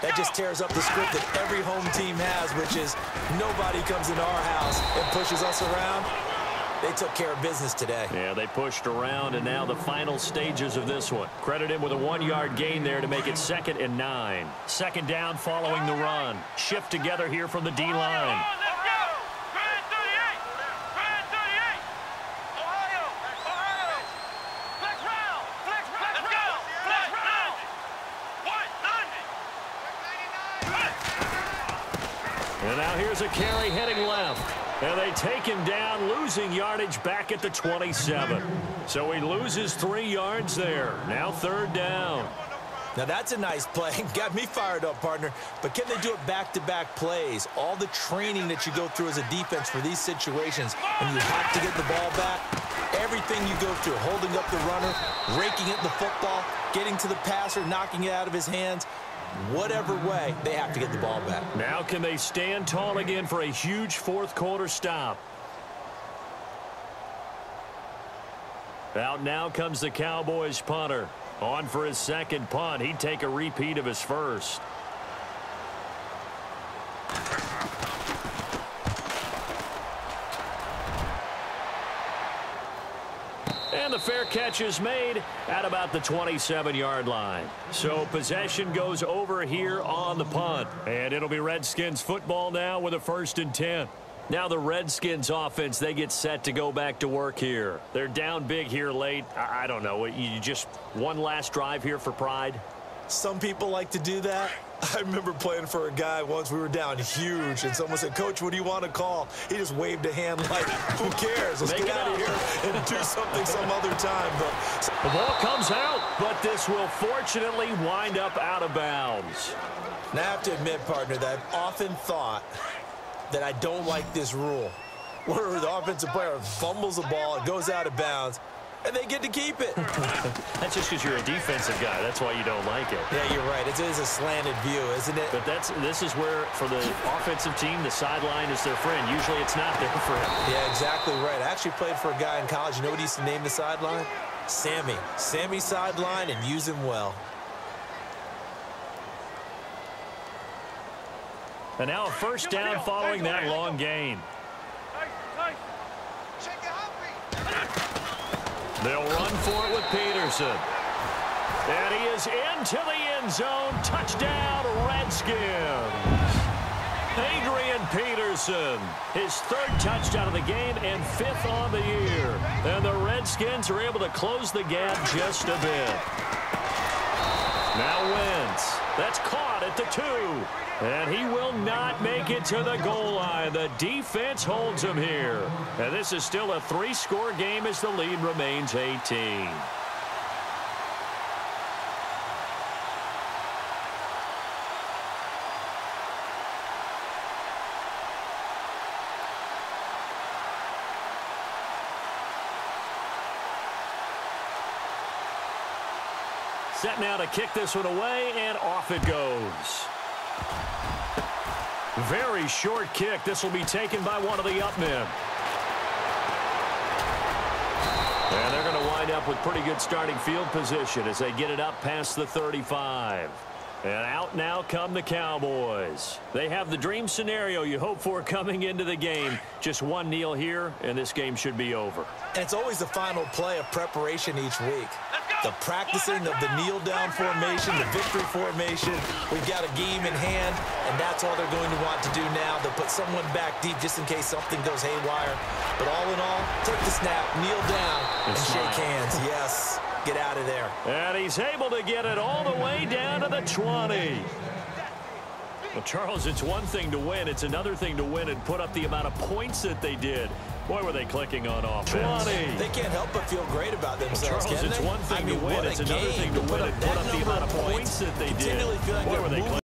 that just tears up the script that every home team has, which is nobody comes into our house and pushes us around. They took care of business today. Yeah, they pushed around, and now the final stages of this one. Credit him with a 1-yard gain there to make it 2nd and 9. Second down following the run. Shift together here from the D-line. And now here's a carry heading left. And they take him down, losing yardage back at the 27. So he loses 3 yards there. Now 3rd down. Now that's a nice play. Got me fired up, partner. But can they do it back-to-back plays? All the training that you go through as a defense for these situations, and you have to get the ball back. Everything you go through, holding up the runner, raking at the football, getting to the passer, knocking it out of his hands. Whatever way, they have to get the ball back. Now can they stand tall again for a huge 4th quarter stop? Out now comes the Cowboys punter. On for his 2nd punt. He'd take a repeat of his 1st. And the fair catch is made at about the 27-yard line. So possession goes over here on the punt. And it'll be Redskins football now with a 1st and 10. Now the Redskins offense, they get set to go back to work here. They're down big here late. I don't know. You just one last drive here for pride? Some people like to do that. I remember playing for a guy once. We were down huge, and someone said, "Coach, what do you want to call?" He just waved a hand like, who cares? Let's get out of here and do something some other time. But the ball comes out, but this will fortunately wind up out of bounds. Now, I have to admit, partner, that I've often thought that I don't like this rule, where the offensive player fumbles the ball, it goes out of bounds. and they get to keep it. That's just because you're a defensive guy. That's why you don't like it. Yeah, you're right. It is a slanted view, isn't it? But this is where, for the offensive team, the sideline is their friend. Usually it's not there for him. Yeah, exactly right. I actually played for a guy in college. You know what he used to name the sideline? Sammy. Sammy sideline, and use him well. And now a first down following that long gain. They'll run for it with Peterson. And he is into the end zone. Touchdown, Redskins. Adrian Peterson, his third touchdown of the game and 5th on the year. And the Redskins are able to close the gap just a bit. Now Wentz. That's caught at the 2. And he will not make it to the goal line. The defense holds him here. And this is still a 3-score game as the lead remains 18. Set now to kick this one away, and off it goes. Very short kick. This will be taken by one of the up men. And they're going to wind up with pretty good starting field position as they get it up past the 35. And out now come the Cowboys. They have the dream scenario you hope for coming into the game. Just one kneel here, and this game should be over. And it's always the final play of preparation each week. The practicing of the kneel-down formation, the victory formation. We've got a game in hand, and that's all they're going to want to do now. They'll put someone back deep just in case something goes haywire. But all in all, take the snap, kneel down, and shake hands. Yes, get out of there. And he's able to get it all the way down to the 20. Well, Charles, it's one thing to win. It's another thing to win and put up the amount of points that they did. Boy, were they clicking on offense. 20. They can't help but feel great about themselves, Charles, it's one thing to win. It's another thing to win and put up the amount of points that they did. Boy, were they clicking.